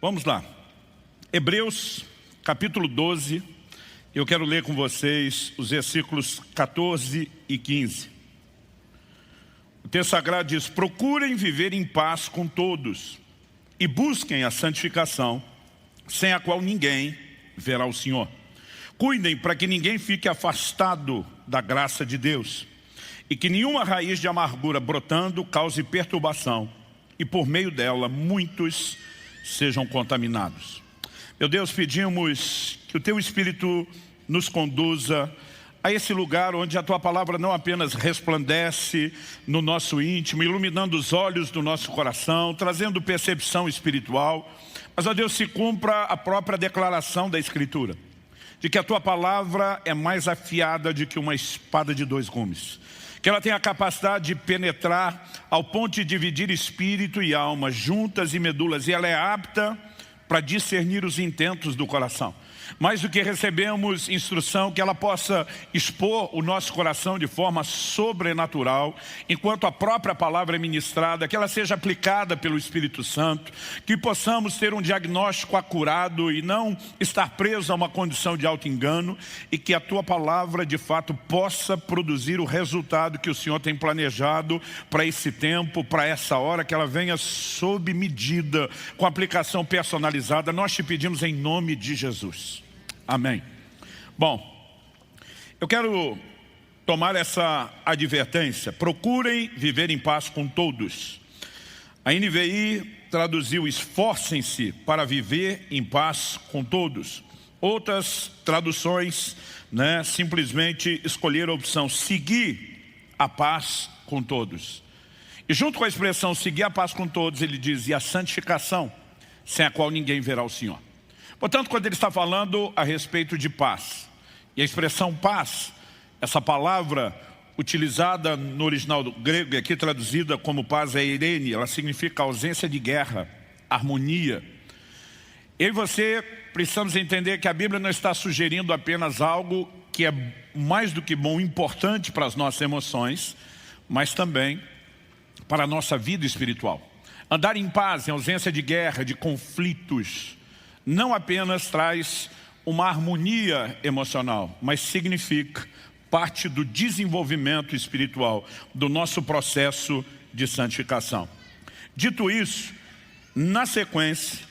Vamos lá. Hebreus, capítulo 12. Eu quero ler com vocês os versículos 14 e 15. O texto sagrado diz: procurem viver em paz com todos e busquem a santificação, sem a qual ninguém verá o Senhor. Cuidem para que ninguém fique afastado da graça de Deus e que nenhuma raiz de amargura brotando cause perturbação e por meio dela muitos sejam contaminados. Meu Deus, pedimos que o Teu Espírito nos conduza a esse lugar onde a Tua Palavra não apenas resplandece no nosso íntimo, iluminando os olhos do nosso coração, trazendo percepção espiritual, mas, ó Deus, se cumpra a própria declaração da Escritura, de que a Tua Palavra é mais afiada do que uma espada de dois gumes, que ela tem a capacidade de penetrar ao ponto de dividir espírito e alma, juntas e medulas, e ela é apta para discernir os intentos do coração. Mais do que recebemos instrução, que ela possa expor o nosso coração de forma sobrenatural, enquanto a própria palavra é ministrada, que ela seja aplicada pelo Espírito Santo, que possamos ter um diagnóstico acurado e não estar preso a uma condição de auto-engano, e que a Tua Palavra de fato possa produzir o resultado que o Senhor tem planejado para esse tempo, para essa hora, que ela venha sob medida, com aplicação personalizada. Nós te pedimos em nome de Jesus. Amém. Bom, eu quero tomar essa advertência. Procurem viver em paz com todos. A NVI traduziu: esforcem-se para viver em paz com todos. Outras traduções, simplesmente escolheram a opção seguir a paz com todos. E junto com a expressão seguir a paz com todos, ele diz: e a santificação, sem a qual ninguém verá o Senhor. Portanto, quando ele está falando a respeito de paz, e a expressão paz, essa palavra utilizada no original do grego e aqui traduzida como paz é eirene, ela significa ausência de guerra, harmonia. Eu e você precisamos entender que a Bíblia não está sugerindo apenas algo que é mais do que bom, importante para as nossas emoções, mas também para a nossa vida espiritual. Andar em paz, em ausência de guerra, de conflitos, não apenas traz uma harmonia emocional, mas significa parte do desenvolvimento espiritual, do nosso processo de santificação. Dito isso, na sequência,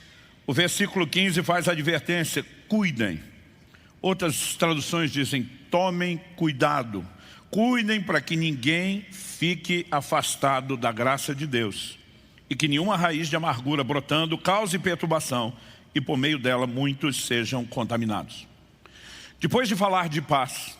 o versículo 15 faz a advertência: cuidem. Outras traduções dizem: tomem cuidado. Cuidem para que ninguém fique afastado da graça de Deus e que nenhuma raiz de amargura brotando cause perturbação e por meio dela muitos sejam contaminados. Depois de falar de paz,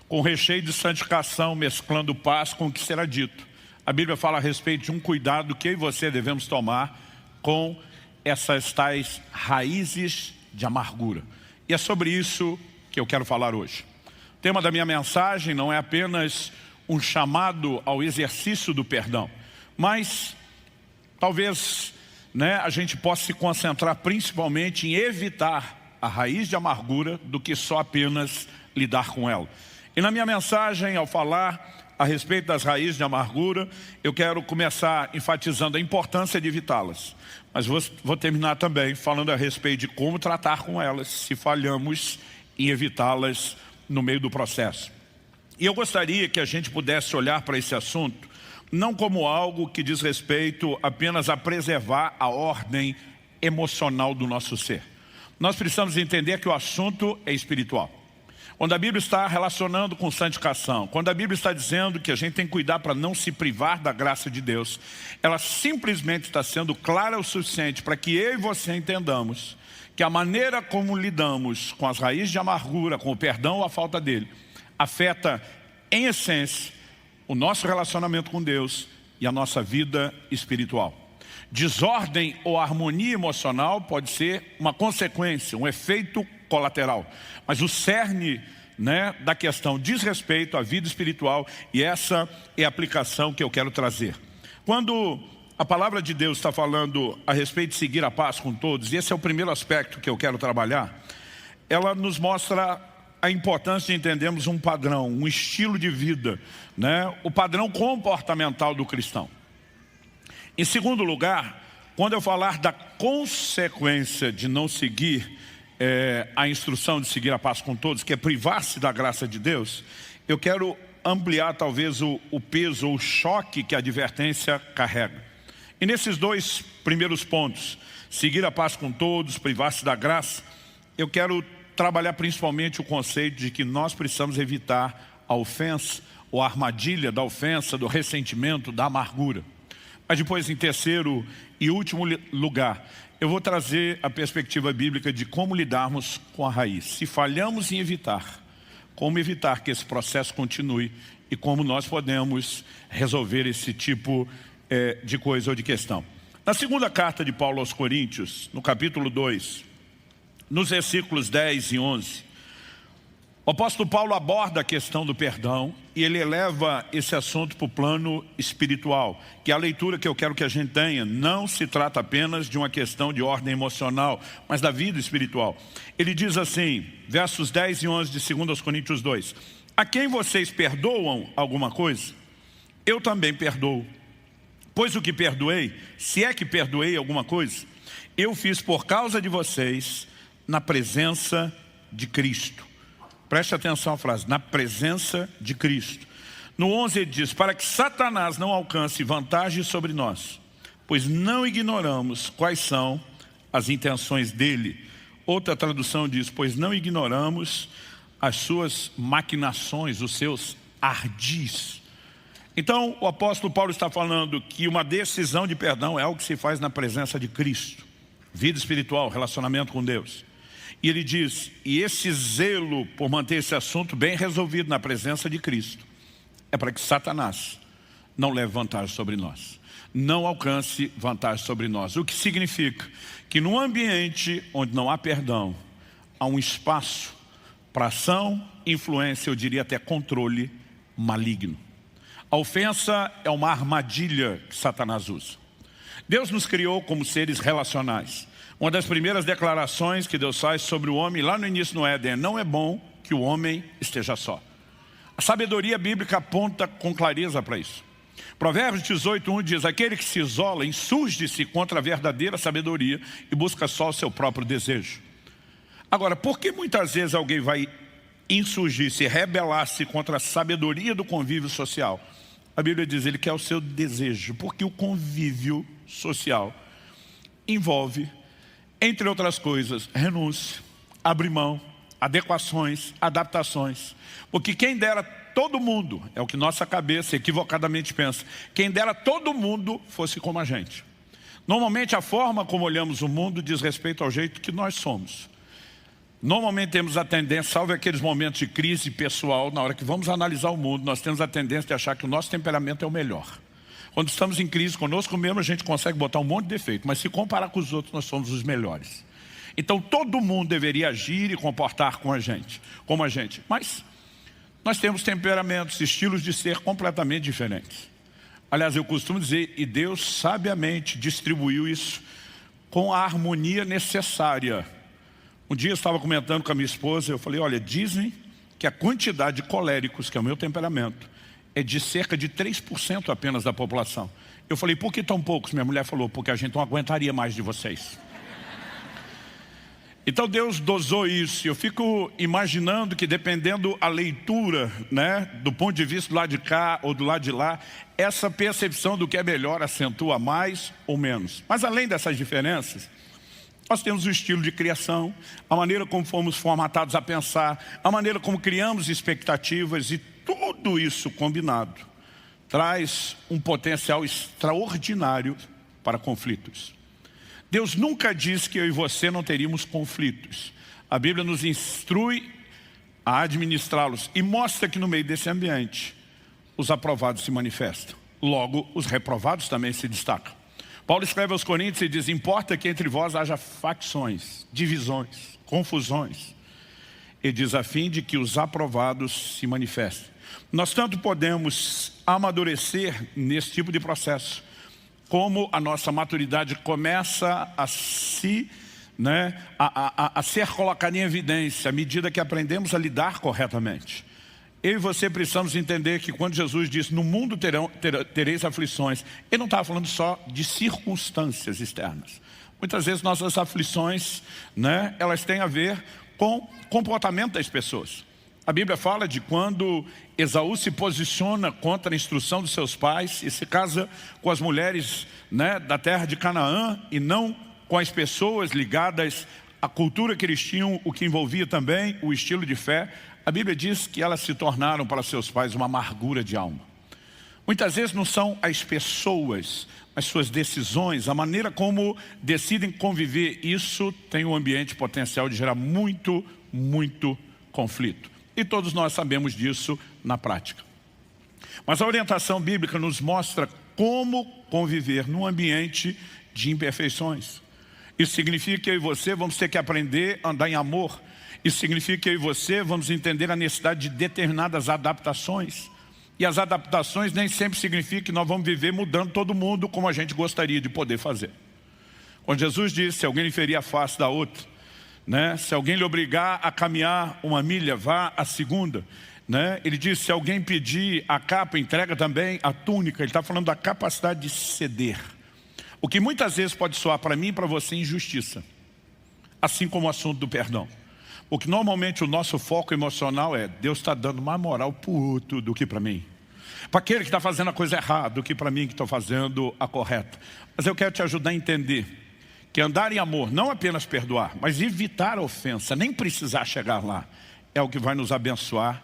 com recheio de santificação, mesclando paz com o que será dito, a Bíblia fala a respeito de um cuidado que eu e você devemos tomar com essas tais raízes de amargura. E é sobre isso que eu quero falar hoje. O tema da minha mensagem não é apenas um chamado ao exercício do perdão, mas talvez a gente possa se concentrar principalmente em evitar a raiz de amargura do que só apenas lidar com ela. E na minha mensagem, ao falar a respeito das raízes de amargura, eu quero começar enfatizando a importância de evitá-las. Mas vou terminar também falando a respeito de como tratar com elas se falhamos em evitá-las no meio do processo. E eu gostaria que a gente pudesse olhar para esse assunto não como algo que diz respeito apenas a preservar a ordem emocional do nosso ser. Nós precisamos entender que o assunto é espiritual. Quando a Bíblia está relacionando com santificação, quando a Bíblia está dizendo que a gente tem que cuidar para não se privar da graça de Deus, ela simplesmente está sendo clara o suficiente para que eu e você entendamos que a maneira como lidamos com as raízes de amargura, com o perdão ou a falta dele, afeta em essência o nosso relacionamento com Deus e a nossa vida espiritual. Desordem ou harmonia emocional pode ser uma consequência, um efeito colateral. Mas o cerne da questão diz respeito à vida espiritual, e essa é a aplicação que eu quero trazer. Quando a palavra de Deus está falando a respeito de seguir a paz com todos, e esse é o primeiro aspecto que eu quero trabalhar, ela nos mostra a importância de entendermos um padrão, um estilo de vida, o padrão comportamental do cristão. Em segundo lugar, Quando eu falar da consequência de não seguir a instrução de seguir a paz com todos, que é privar-se da graça de Deus, eu quero ampliar talvez o peso ou o choque que a advertência carrega. E nesses dois primeiros pontos, seguir a paz com todos, privar-se da graça, eu quero trabalhar principalmente o conceito de que nós precisamos evitar a ofensa, ou a armadilha da ofensa, do ressentimento, da amargura. Mas depois, em terceiro e último lugar, eu vou trazer a perspectiva bíblica de como lidarmos com a raiz. Se falhamos em evitar, como evitar que esse processo continue e como nós podemos resolver esse tipo de coisa ou de questão. Na segunda carta de Paulo aos Coríntios, no capítulo 2, nos versículos 10 e 11, o apóstolo Paulo aborda a questão do perdão e ele eleva esse assunto para o plano espiritual, que é a leitura que eu quero que a gente tenha. Não se trata apenas de uma questão de ordem emocional, mas da vida espiritual. Ele diz assim, versos 10 e 11 de 2 Coríntios 2, a quem vocês perdoam alguma coisa, eu também perdoo. Pois o que perdoei, se é que perdoei alguma coisa, eu fiz por causa de vocês na presença de Cristo. Preste atenção à frase, na presença de Cristo. No 11 ele diz, para que Satanás não alcance vantagem sobre nós, pois não ignoramos quais são as intenções dele. Outra tradução diz, pois não ignoramos as suas maquinações, os seus ardis. Então o apóstolo Paulo está falando que uma decisão de perdão é algo que se faz na presença de Cristo. Vida espiritual, relacionamento com Deus. E ele diz, e esse zelo por manter esse assunto bem resolvido na presença de Cristo, é para que Satanás não leve vantagem sobre nós, não alcance vantagem sobre nós. O que significa que num ambiente onde não há perdão, há um espaço para ação, influência, eu diria até controle maligno. A ofensa é uma armadilha que Satanás usa. Deus nos criou como seres relacionais. Uma das primeiras declarações que Deus faz sobre o homem, lá no início no Éden, não é bom que o homem esteja só. A sabedoria bíblica aponta com clareza para isso. Provérbios 18:1 diz, aquele que se isola insurge-se contra a verdadeira sabedoria e busca só o seu próprio desejo. Agora, por que muitas vezes alguém vai insurgir-se, rebelar-se contra a sabedoria do convívio social? A Bíblia diz, ele quer o seu desejo, porque o convívio social envolve, entre outras coisas, renúncia, abrir mão, adequações, adaptações. Porque quem dera todo mundo, é o que nossa cabeça equivocadamente pensa, quem dera todo mundo fosse como a gente. Normalmente a forma como olhamos o mundo diz respeito ao jeito que nós somos. Normalmente temos a tendência, salvo aqueles momentos de crise pessoal, na hora que vamos analisar o mundo, nós temos a tendência de achar que o nosso temperamento é o melhor. Quando estamos em crise conosco mesmo, a gente consegue botar um monte de defeito, mas se comparar com os outros, nós somos os melhores. Então todo mundo deveria agir e comportar como a gente. Mas nós temos temperamentos, estilos de ser completamente diferentes. Aliás, eu costumo dizer, e Deus sabiamente distribuiu isso com a harmonia necessária. Um dia eu estava comentando com a minha esposa, eu falei, olha, dizem que a quantidade de coléricos, que é o meu temperamento, é de cerca de 3% apenas da população. Eu falei, por que tão poucos? Minha mulher falou, porque a gente não aguentaria mais de vocês. Então Deus dosou isso. Eu fico imaginando que dependendo a leitura, né, do ponto de vista do lado de cá ou do lado de lá, essa percepção do que é melhor acentua mais ou menos. Mas além dessas diferenças, nós temos o estilo de criação, a maneira como fomos formatados a pensar, a maneira como criamos expectativas e tudo isso combinado traz um potencial extraordinário para conflitos. Deus nunca disse que eu e você não teríamos conflitos. A Bíblia nos instrui a administrá-los e mostra que no meio desse ambiente os aprovados se manifestam. Logo, os reprovados também se destacam. Paulo escreve aos Coríntios e diz, importa que entre vós haja facções, divisões, confusões. Ele diz, a fim de que os aprovados se manifestem. Nós tanto podemos amadurecer nesse tipo de processo, como a nossa maturidade começa a ser colocada em evidência à medida que aprendemos a lidar corretamente. Eu e você precisamos entender que quando Jesus disse, no mundo tereis aflições, Ele não estava falando só de circunstâncias externas. Muitas vezes nossas aflições, elas têm a ver com o comportamento das pessoas. A Bíblia fala de quando Esaú se posiciona contra a instrução dos seus pais e se casa com as mulheres da terra de Canaã e não com as pessoas ligadas à cultura que eles tinham, o que envolvia também o estilo de fé. A Bíblia diz que elas se tornaram para seus pais uma amargura de alma. Muitas vezes não são as pessoas, as suas decisões, a maneira como decidem conviver, isso tem um ambiente potencial de gerar muito, muito conflito. E todos nós sabemos disso na prática. Mas a orientação bíblica nos mostra como conviver num ambiente de imperfeições. Isso significa que eu e você vamos ter que aprender a andar em amor. Isso significa que eu e você vamos entender a necessidade de determinadas adaptações. E as adaptações nem sempre significam que nós vamos viver mudando todo mundo como a gente gostaria de poder fazer. Quando Jesus disse, se alguém lhe ferir a face da outra, se alguém lhe obrigar a caminhar uma milha, vá a segunda. Ele disse, se alguém pedir a capa, entrega também a túnica. Ele está falando da capacidade de ceder. O que muitas vezes pode soar para mim e para você injustiça. Assim como o assunto do perdão. Porque normalmente o nosso foco emocional é Deus está dando mais moral para o outro do que para mim. Para aquele que está fazendo a coisa errada do que para mim que estou fazendo a correta. Mas eu quero te ajudar a entender que andar em amor, não apenas perdoar, mas evitar a ofensa, nem precisar chegar lá, é o que vai nos abençoar,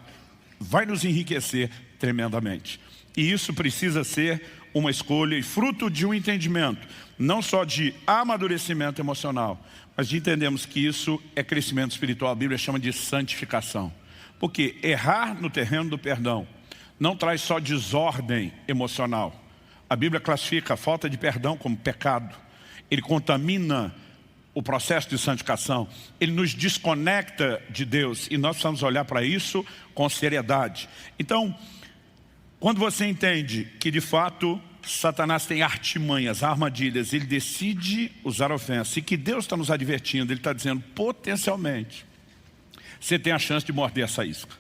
vai nos enriquecer tremendamente. E isso precisa ser uma escolha e fruto de um entendimento, não só de amadurecimento emocional, mas de entendermos que isso é crescimento espiritual. A Bíblia chama de santificação. Porque errar no terreno do perdão não traz só desordem emocional. A Bíblia classifica a falta de perdão como pecado. Ele contamina o processo de santificação. Ele nos desconecta de Deus e nós precisamos olhar para isso com seriedade. Então, quando você entende que de fato Satanás tem artimanhas, armadilhas, ele decide usar ofensa e que Deus está nos advertindo, ele está dizendo potencialmente você tem a chance de morder essa isca.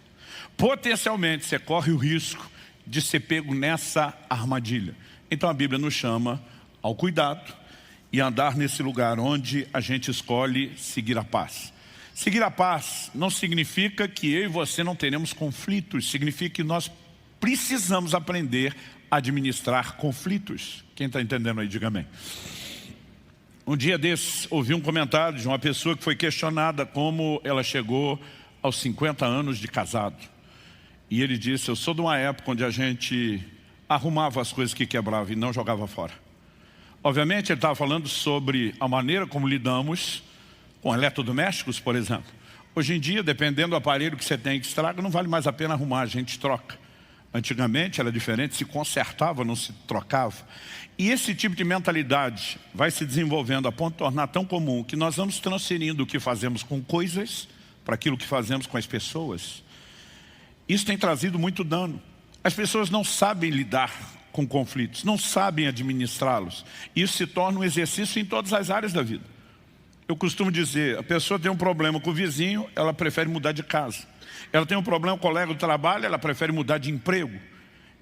Potencialmente você corre o risco de ser pego nessa armadilha. Então a Bíblia nos chama ao cuidado e andar nesse lugar onde a gente escolhe seguir a paz. Seguir a paz não significa que eu e você não teremos conflitos, significa que nós precisamos aprender a administrar conflitos. Quem está entendendo aí, diga amém. Um dia desses, ouvi um comentário de uma pessoa que foi questionada como ela chegou aos 50 anos de casado. E ele disse, eu sou de uma época onde a gente arrumava as coisas que quebrava e não jogava fora. Obviamente ele estava falando sobre a maneira como lidamos com eletrodomésticos, por exemplo. Hoje em dia, dependendo do aparelho que você tem que estraga, não vale mais a pena arrumar, a gente troca. Antigamente era diferente, se consertava, não se trocava. E esse tipo de mentalidade vai se desenvolvendo a ponto de tornar tão comum que nós vamos transferindo o que fazemos com coisas para aquilo que fazemos com as pessoas. Isso tem trazido muito dano. As pessoas não sabem lidar com conflitos, não sabem administrá-los. Isso se torna um exercício em todas as áreas da vida. Eu costumo dizer, a pessoa tem um problema com o vizinho, ela prefere mudar de casa. Ela tem um problema com o colega do trabalho, ela prefere mudar de emprego.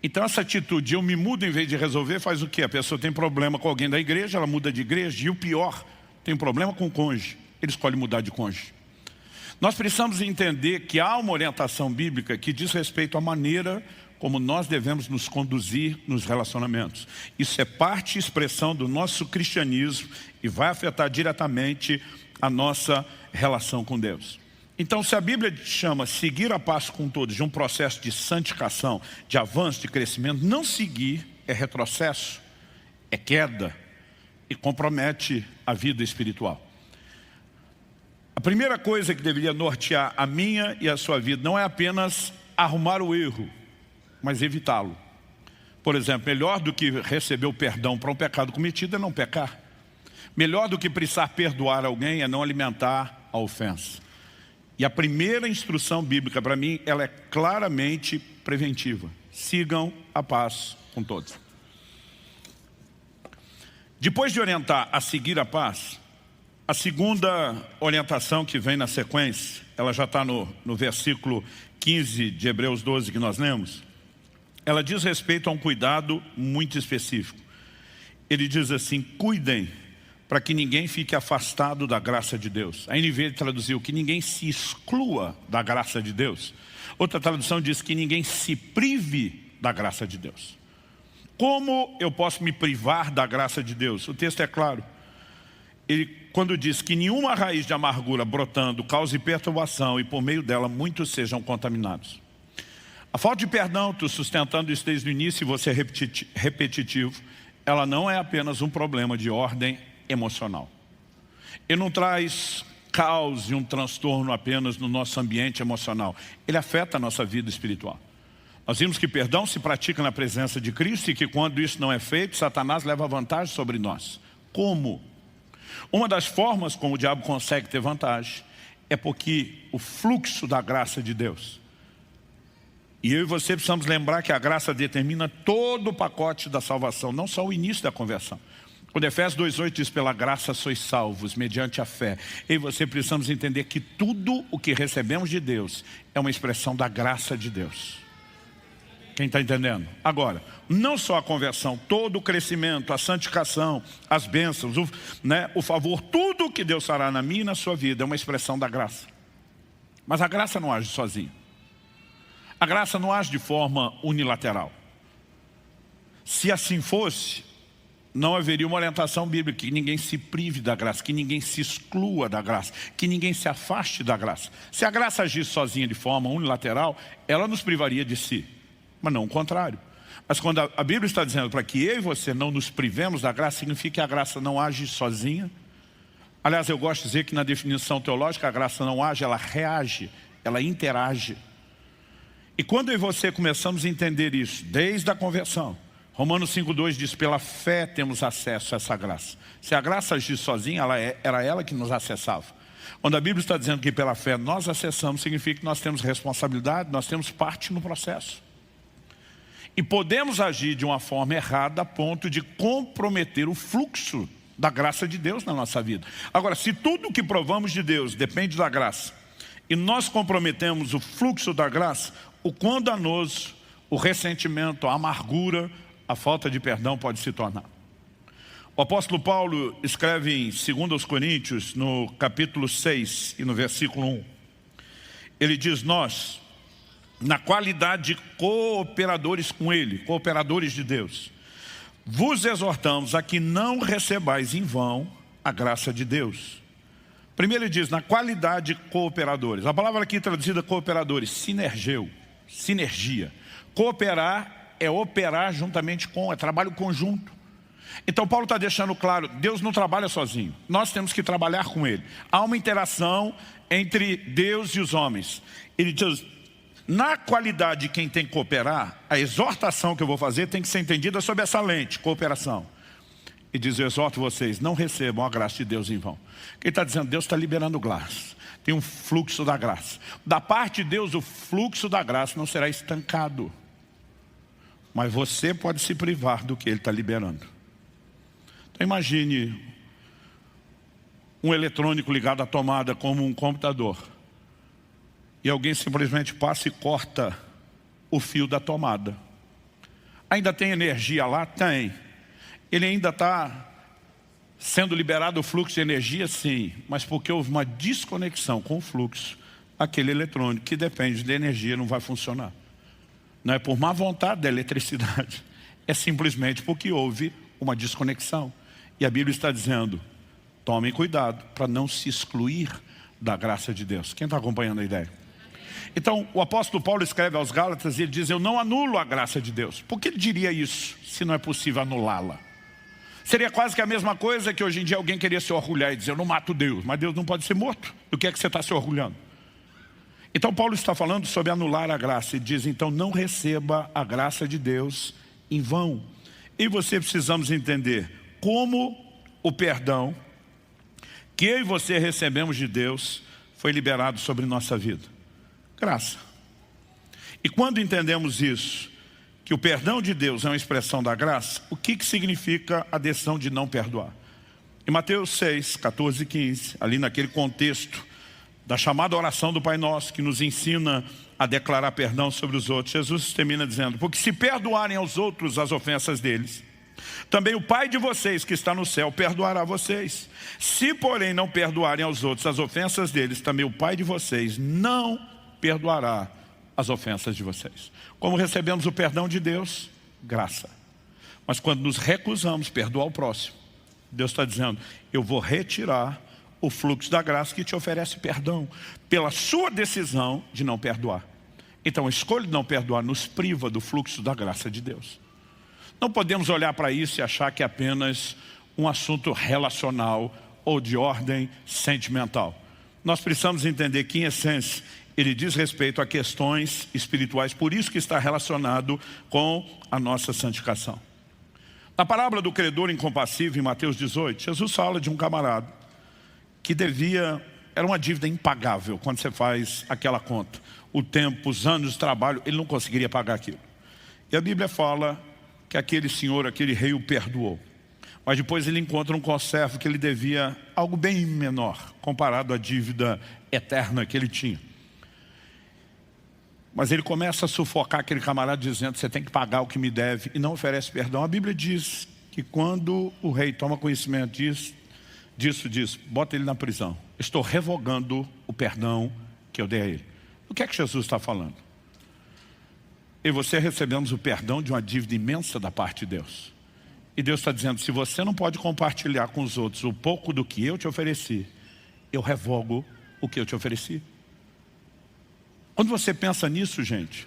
Então essa atitude, eu me mudo em vez de resolver, faz o quê? A pessoa tem problema com alguém da igreja, ela muda de igreja. E o pior, tem um problema com o cônjuge, ele escolhe mudar de cônjuge. Nós precisamos entender que há uma orientação bíblica que diz respeito à maneira como nós devemos nos conduzir nos relacionamentos. Isso é parte e expressão do nosso cristianismo e vai afetar diretamente a nossa relação com Deus. Então, se a Bíblia chama seguir a paz com todos de um processo de santificação, de avanço, de crescimento, não seguir é retrocesso, é queda e compromete a vida espiritual. A primeira coisa que deveria nortear a minha e a sua vida não é apenas arrumar o erro, mas evitá-lo. Por exemplo, melhor do que receber o perdão para um pecado cometido é não pecar. Melhor do que precisar perdoar alguém é não alimentar a ofensa. E a primeira instrução bíblica para mim, ela é claramente preventiva. Sigam a paz com todos. Depois de orientar a seguir a paz, A segunda orientação que vem na sequência, ela já está no versículo 15 de Hebreus 12 que nós lemos. Ela diz respeito a um cuidado muito específico. Ele diz assim: cuidem para que ninguém fique afastado da graça de Deus. A NVI traduziu que ninguém se exclua da graça de Deus. Outra tradução diz que ninguém se prive da graça de Deus. Como eu posso me privar da graça de Deus? O texto é claro. Ele, quando diz que nenhuma raiz de amargura brotando cause perturbação e por meio dela muitos sejam contaminados. A falta de perdão, tu sustentando isso desde o início e você repetitivo, ela não é apenas um problema de ordem emocional. Ele não traz caos e um transtorno apenas no nosso ambiente emocional. Ele afeta a nossa vida espiritual. Nós vimos que perdão se pratica na presença de Cristo e que quando isso não é feito, Satanás leva vantagem sobre nós. Como? Uma das formas como o diabo consegue ter vantagem é porque o fluxo da graça de Deus. E eu e você precisamos lembrar que a graça determina todo o pacote da salvação, não só o início da conversão. Quando Efésios 2,8 diz, pela graça sois salvos, mediante a fé. Eu e você precisamos entender que tudo o que recebemos de Deus é uma expressão da graça de Deus. Quem está entendendo? Agora, não só a conversão, todo o crescimento, a santificação, as bênçãos, o favor, tudo que Deus fará na minha e na sua vida é uma expressão da graça. Mas a graça não age sozinha. A graça não age de forma unilateral. Se assim fosse, não haveria uma orientação bíblica, que ninguém se prive da graça, que ninguém se exclua da graça, que ninguém se afaste da graça. Se a graça agisse sozinha de forma unilateral, ela nos privaria de si, mas não o contrário. Mas quando a Bíblia está dizendo para que eu e você não nos privemos da graça, significa que a graça não age sozinha. Aliás, eu gosto de dizer que na definição teológica a graça não age, ela reage, ela interage. E quando eu e você começamos a entender isso, desde a conversão, Romanos 5,2 diz, pela fé temos acesso a essa graça. Se a graça agisse sozinha, era ela que nos acessava. Quando a Bíblia está dizendo que pela fé nós acessamos, significa que nós temos responsabilidade, nós temos parte no processo. E podemos agir de uma forma errada a ponto de comprometer o fluxo da graça de Deus na nossa vida. Agora, se tudo que provamos de Deus depende da graça, e nós comprometemos o fluxo da graça, o quão danoso, o ressentimento, a amargura, a falta de perdão pode se tornar. O apóstolo Paulo escreve em 2 Coríntios, no capítulo 6 e no versículo 1. Ele diz, nós, na qualidade de cooperadores com Ele, cooperadores de Deus, vos exortamos a que não recebais em vão a graça de Deus. Primeiro ele diz, na qualidade de cooperadores. A palavra aqui traduzida cooperadores, sinergia. Cooperar é operar juntamente com, é trabalho conjunto. Então Paulo está deixando claro, Deus não trabalha sozinho, nós temos que trabalhar com Ele. Há uma interação entre Deus e os homens. Ele diz, na qualidade de quem tem que cooperar, a exortação que eu vou fazer tem que ser entendida sob essa lente, cooperação. E diz, eu exorto vocês, não recebam a graça de Deus em vão. Quem está dizendo, Deus está liberando graça. Tem um fluxo da graça. Da parte de Deus, o fluxo da graça não será estancado. Mas você pode se privar do que Ele está liberando. Então imagine um eletrônico ligado à tomada como um computador. E alguém simplesmente passa e corta o fio da tomada. Ainda tem energia lá? Tem. Ele ainda está sendo liberado o fluxo de energia? Sim. Mas porque houve uma desconexão com o fluxo, aquele eletrônico que depende de energia não vai funcionar. Não é por má vontade da eletricidade. É simplesmente porque houve uma desconexão. E a Bíblia está dizendo, tomem cuidado para não se excluir da graça de Deus. Quem está acompanhando a ideia? Então, o apóstolo Paulo escreve aos Gálatas e ele diz, eu não anulo a graça de Deus. Por que ele diria isso, se não é possível anulá-la? Seria quase que a mesma coisa que hoje em dia alguém queria se orgulhar e dizer, eu não mato Deus, mas Deus não pode ser morto. Do que é que você está se orgulhando? Então Paulo está falando sobre anular a graça e diz, então não receba a graça de Deus em vão. E você precisamos entender como o perdão que eu e você recebemos de Deus foi liberado sobre nossa vida. Graça. E quando entendemos isso, que o perdão de Deus é uma expressão da graça, o que significa a decisão de não perdoar? Em Mateus 6, 14 e 15, ali naquele contexto da chamada oração do Pai Nosso, que nos ensina a declarar perdão sobre os outros, Jesus termina dizendo: porque se perdoarem aos outros as ofensas deles, também o Pai de vocês que está no céu perdoará vocês. Se porém não perdoarem aos outros as ofensas deles, também o Pai de vocês não perdoará as ofensas de vocês. Como recebemos o perdão de Deus? Graça. Mas quando nos recusamos perdoar o próximo, Deus está dizendo: eu vou retirar o fluxo da graça que te oferece perdão, pela sua decisão de não perdoar. Então a escolha de não perdoar nos priva do fluxo da graça de Deus. Não podemos olhar para isso e achar que é apenas um assunto relacional ou de ordem sentimental. Nós precisamos entender que, em essência, ele diz respeito a questões espirituais, por isso que está relacionado com a nossa santificação. Na parábola do credor incompassível, em Mateus 18, Jesus fala de um camarada que era uma dívida impagável quando você faz aquela conta. O tempo, os anos de trabalho, ele não conseguiria pagar aquilo. E a Bíblia fala que aquele senhor, aquele rei o perdoou. Mas depois ele encontra um conservo que ele devia algo bem menor, comparado à dívida eterna que ele tinha. Mas ele começa a sufocar aquele camarada dizendo: você tem que pagar o que me deve, e não oferece perdão. A Bíblia diz que quando o rei toma conhecimento disso, diz: bota ele na prisão. Estou revogando o perdão que eu dei a ele. O que é que Jesus está falando? Eu e você recebemos o perdão de uma dívida imensa da parte de Deus. E Deus está dizendo: se você não pode compartilhar com os outros o pouco do que eu te ofereci, eu revogo o que eu te ofereci. Quando você pensa nisso, gente,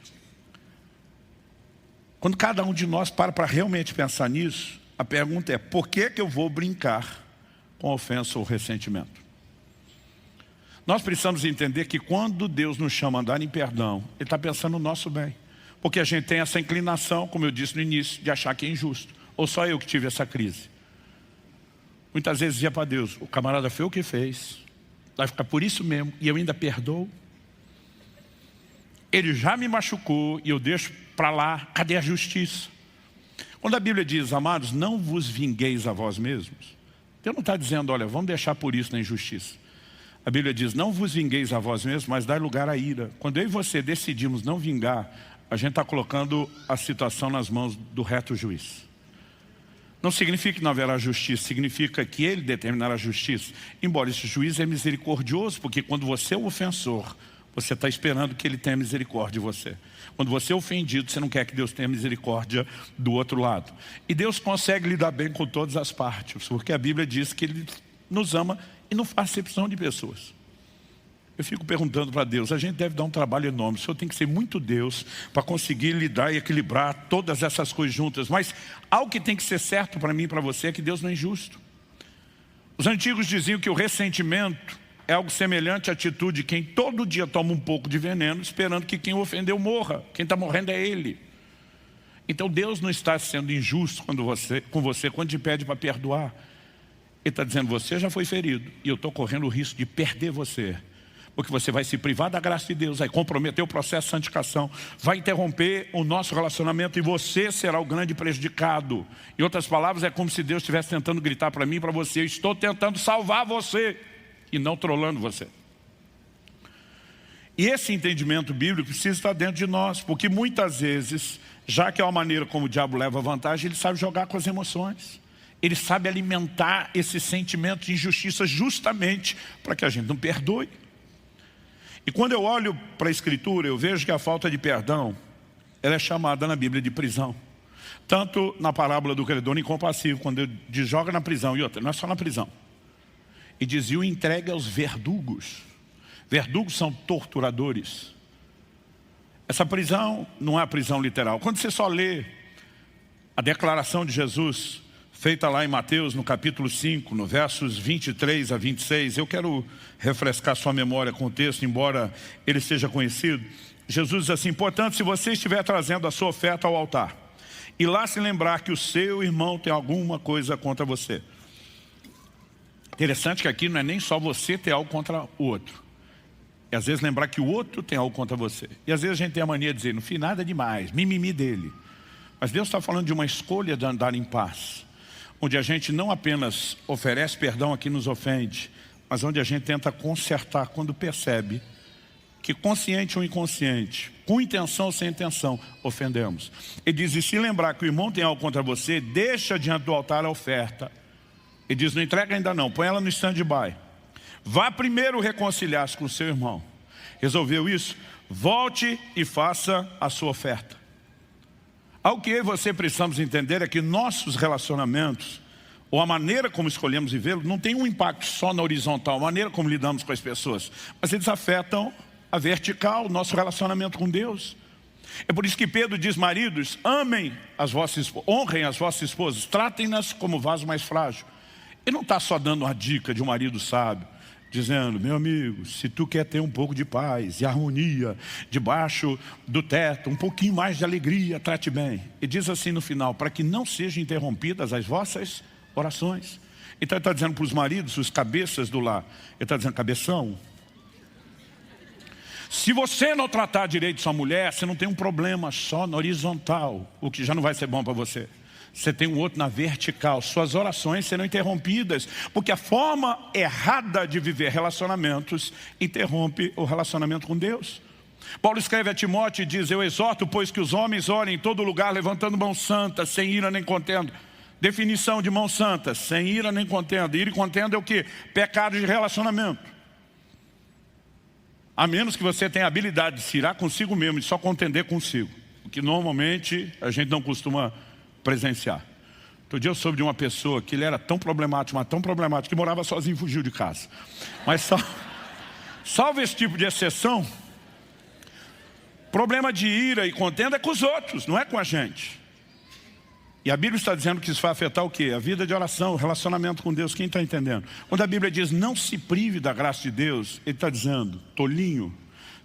quando cada um de nós para realmente pensar nisso, a pergunta é: por que eu vou brincar com ofensa ou ressentimento? Nós precisamos entender que quando Deus nos chama a andar em perdão, Ele está pensando no nosso bem. Porque a gente tem essa inclinação, como eu disse no início, de achar que é injusto. Ou só eu que tive essa crise. Muitas vezes dizia para Deus: o camarada foi o que fez, vai ficar por isso mesmo, e eu ainda perdoo. Ele já me machucou e eu deixo para lá, cadê a justiça? Quando a Bíblia diz: amados, não vos vingueis a vós mesmos, Deus não está dizendo: olha, vamos deixar por isso na injustiça. A Bíblia diz: não vos vingueis a vós mesmos, mas dai lugar à ira. Quando eu e você decidimos não vingar, a gente está colocando a situação nas mãos do reto juiz. Não significa que não haverá justiça, significa que ele determinará a justiça. Embora esse juiz é misericordioso, porque quando você é o ofensor, você está esperando que ele tenha misericórdia de você. Quando você é ofendido, você não quer que Deus tenha misericórdia do outro lado. E Deus consegue lidar bem com todas as partes, porque a Bíblia diz que Ele nos ama e não faz acepção de pessoas. Eu fico perguntando para Deus: a gente deve dar um trabalho enorme. O Senhor tem que ser muito Deus para conseguir lidar e equilibrar todas essas coisas juntas. Mas algo que tem que ser certo para mim e para você é que Deus não é injusto. Os antigos diziam que o ressentimento é algo semelhante à atitude de quem todo dia toma um pouco de veneno, esperando que quem o ofendeu morra. Quem está morrendo é ele. Então Deus não está sendo injusto com você quando te pede para perdoar. Ele está dizendo: você já foi ferido e eu estou correndo o risco de perder você. Porque você vai se privar da graça de Deus, vai comprometer o processo de santificação, vai interromper o nosso relacionamento e você será o grande prejudicado. Em outras palavras, é como se Deus estivesse tentando gritar para mim e para você: eu estou tentando salvar você e não trolando você. E esse entendimento bíblico precisa estar dentro de nós, porque muitas vezes, já que é uma maneira como o diabo leva vantagem, ele sabe jogar com as emoções. Ele sabe alimentar esse sentimento de injustiça justamente para que a gente não perdoe. E quando eu olho para a Escritura, eu vejo que a falta de perdão, ela é chamada na Bíblia de prisão. Tanto na parábola do credor incompassível, quando ele joga na prisão, e outra, não é só na prisão. E dizia: o entregue aos verdugos. Verdugos são torturadores. Essa prisão não é a prisão literal. Quando você só lê a declaração de Jesus, feita lá em Mateus, no capítulo 5, no versos 23 a 26, eu quero refrescar sua memória com o texto, embora ele seja conhecido. Jesus diz assim: portanto, se você estiver trazendo a sua oferta ao altar, e lá se lembrar que o seu irmão tem alguma coisa contra você. Interessante que aqui não é nem só você ter algo contra o outro. E às vezes lembrar que o outro tem algo contra você. E às vezes a gente tem a mania de dizer: não fiz nada demais, mimimi dele. Mas Deus está falando de uma escolha de andar em paz. onde a gente não apenas oferece perdão a quem nos ofende, mas onde a gente tenta consertar quando percebe que, consciente ou inconsciente, com intenção ou sem intenção, ofendemos. Ele diz, e se lembrar que o irmão tem algo contra você, deixa diante do altar a oferta. Ele diz, não entrega ainda não, põe ela no stand-by. Vá primeiro reconciliar-se com o seu irmão. Resolveu isso? Volte e faça a sua oferta. Algo que eu e você precisamos entender é que nossos relacionamentos, ou a maneira como escolhemos vivê-los, não tem um impacto só na horizontal, a maneira como lidamos com as pessoas, mas eles afetam a vertical, o nosso relacionamento com Deus. É por isso que Pedro diz, maridos, amem as vossas esposas, honrem as vossas esposas, tratem-nas como vaso mais frágil. Ele não está só dando uma dica de um marido sábio, dizendo, meu amigo, se tu quer ter um pouco de paz e harmonia debaixo do teto, um pouquinho mais de alegria, trate bem. E diz assim no final, para que não sejam interrompidas as vossas orações. Então ele está dizendo para os maridos, os cabeças do lar, ele está dizendo, cabeção, se você não tratar direito sua mulher, você não tem um problema só na horizontal, o que já não vai ser bom para você. Você tem um outro na vertical. Suas orações serão interrompidas, porque a forma errada de viver relacionamentos interrompe o relacionamento com Deus. Paulo escreve a Timóteo e diz, eu exorto, pois que os homens orem em todo lugar, levantando mãos santas, sem ira nem contenda. Definição de mãos santas, sem ira nem contenda. Ira e contenda é o quê? Pecado de relacionamento. A menos que você tenha a habilidade de se irar consigo mesmo e só contender consigo. O que normalmente a gente não costuma presenciar. Outro dia eu soube de uma pessoa que ele era tão problemático, mas tão problemático, que morava sozinho e fugiu de casa. Mas salvo esse tipo de exceção, problema de ira e contenda é com os outros, não é com a gente. E a Bíblia está dizendo que isso vai afetar o quê? A vida de oração, o relacionamento com Deus. Quem está entendendo? Quando a Bíblia diz não se prive da graça de Deus, ele está dizendo, tolinho,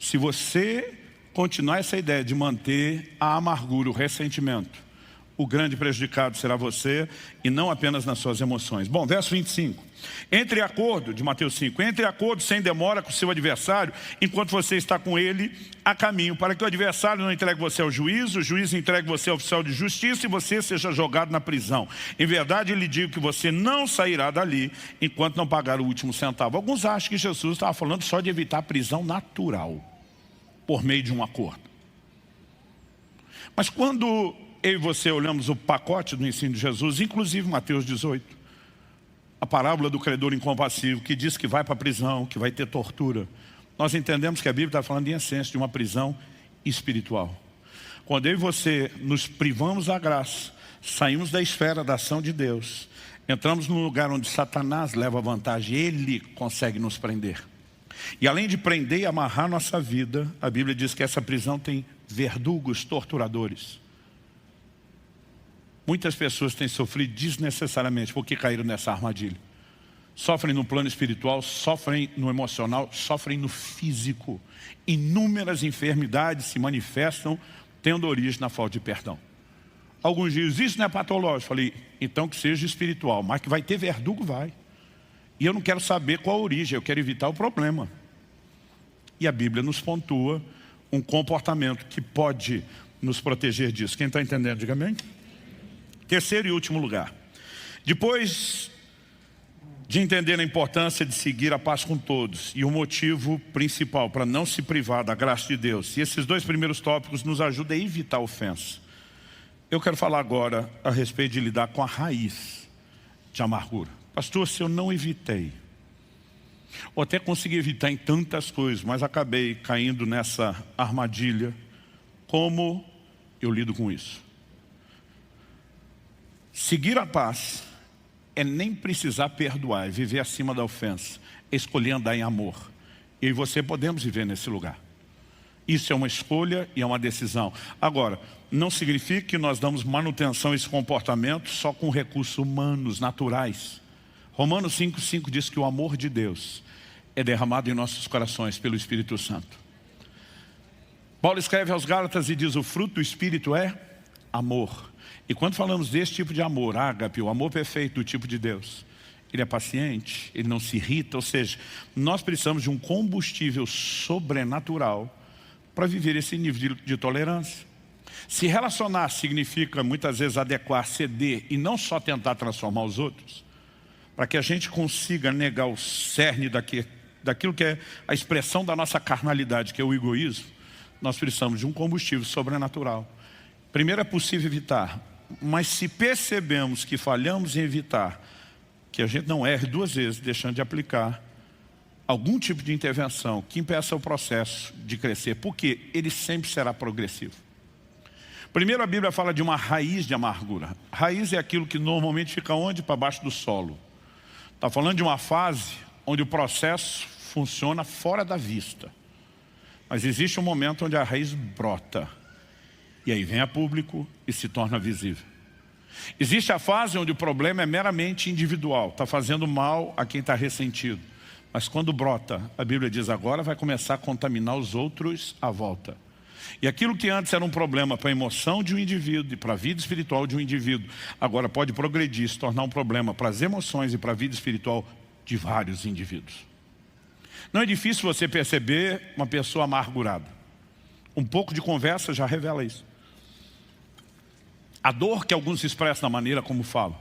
se você continuar essa ideia de manter a amargura, o ressentimento, o grande prejudicado será você e não apenas nas suas emoções. Bom, verso 25. Entre acordo, de Mateus 5, entre acordo sem demora com o seu adversário, enquanto você está com ele a caminho, para que o adversário não entregue você ao juiz, o juiz entregue você ao oficial de justiça e você seja jogado na prisão. Em verdade, eu lhe digo que você não sairá dali enquanto não pagar o último centavo. Alguns acham que Jesus estava falando só de evitar a prisão natural, por meio de um acordo. Mas quando eu e você olhamos o pacote do ensino de Jesus, inclusive Mateus 18, a parábola do credor incompassível, que diz que vai para a prisão, que vai ter tortura, nós entendemos que a Bíblia está falando em essência de uma prisão espiritual. Quando eu e você nos privamos da graça, saímos da esfera da ação de Deus, entramos num lugar onde Satanás leva vantagem, ele consegue nos prender. E além de prender e amarrar nossa vida, a Bíblia diz que essa prisão tem verdugos, torturadores. Muitas pessoas têm sofrido desnecessariamente porque caíram nessa armadilha. Sofrem no plano espiritual, sofrem no emocional, sofrem no físico. Inúmeras enfermidades se manifestam tendo origem na falta de perdão. Alguns dizem, isso não é patológico. Falei, então que seja espiritual, mas que vai ter verdugo, vai. E eu não quero saber qual a origem, eu quero evitar o problema. E a Bíblia nos pontua um comportamento que pode nos proteger disso. Quem está entendendo, diga amém. Terceiro e último lugar. Depois de entender a importância de seguir a paz com todos e o motivo principal para não se privar da graça de Deus, e esses dois primeiros tópicos nos ajudam a evitar a ofensa, eu quero falar agora a respeito de lidar com a raiz de amargura. Pastor, se eu não evitei, ou até consegui evitar em tantas coisas, mas acabei caindo nessa armadilha, como eu lido com isso? Seguir a paz é nem precisar perdoar, é viver acima da ofensa, é escolher andar em amor. Eu e você podemos viver nesse lugar. Isso é uma escolha e é uma decisão. Agora, não significa que nós damos manutenção a esse comportamento só com recursos humanos, naturais. Romanos 5,5 diz que o amor de Deus é derramado em nossos corações pelo Espírito Santo. Paulo escreve aos Gálatas e diz, o fruto do Espírito é amor. E quando falamos desse tipo de amor, ágape, o amor perfeito do tipo de Deus, ele é paciente, ele não se irrita, ou seja, nós precisamos de um combustível sobrenatural para viver esse nível de tolerância. Se relacionar significa muitas vezes adequar, ceder e não só tentar transformar os outros, para que a gente consiga negar o cerne daquilo que é a expressão da nossa carnalidade, que é o egoísmo, nós precisamos de um combustível sobrenatural. Primeiro, é possível evitar, mas se percebemos que falhamos em evitar, que a gente não erre duas vezes, deixando de aplicar algum tipo de intervenção que impeça o processo de crescer, porque ele sempre será progressivo. Primeiro, a Bíblia fala de uma raiz de amargura. Raiz é aquilo que normalmente fica onde? Para baixo do solo. Está falando de uma fase onde o processo funciona fora da vista. Mas existe um momento onde a raiz brota. E aí vem a público e se torna visível. Existe a fase onde o problema é meramente individual. Está fazendo mal a quem está ressentido. Mas quando brota, a Bíblia diz, agora vai começar a contaminar os outros à volta. E aquilo que antes era um problema para a emoção de um indivíduo e para a vida espiritual de um indivíduo, agora pode progredir, se tornar um problema para as emoções e para a vida espiritual de vários indivíduos. Não é difícil você perceber uma pessoa amargurada. Um pouco de conversa já revela isso. A dor que alguns expressam na maneira como falam,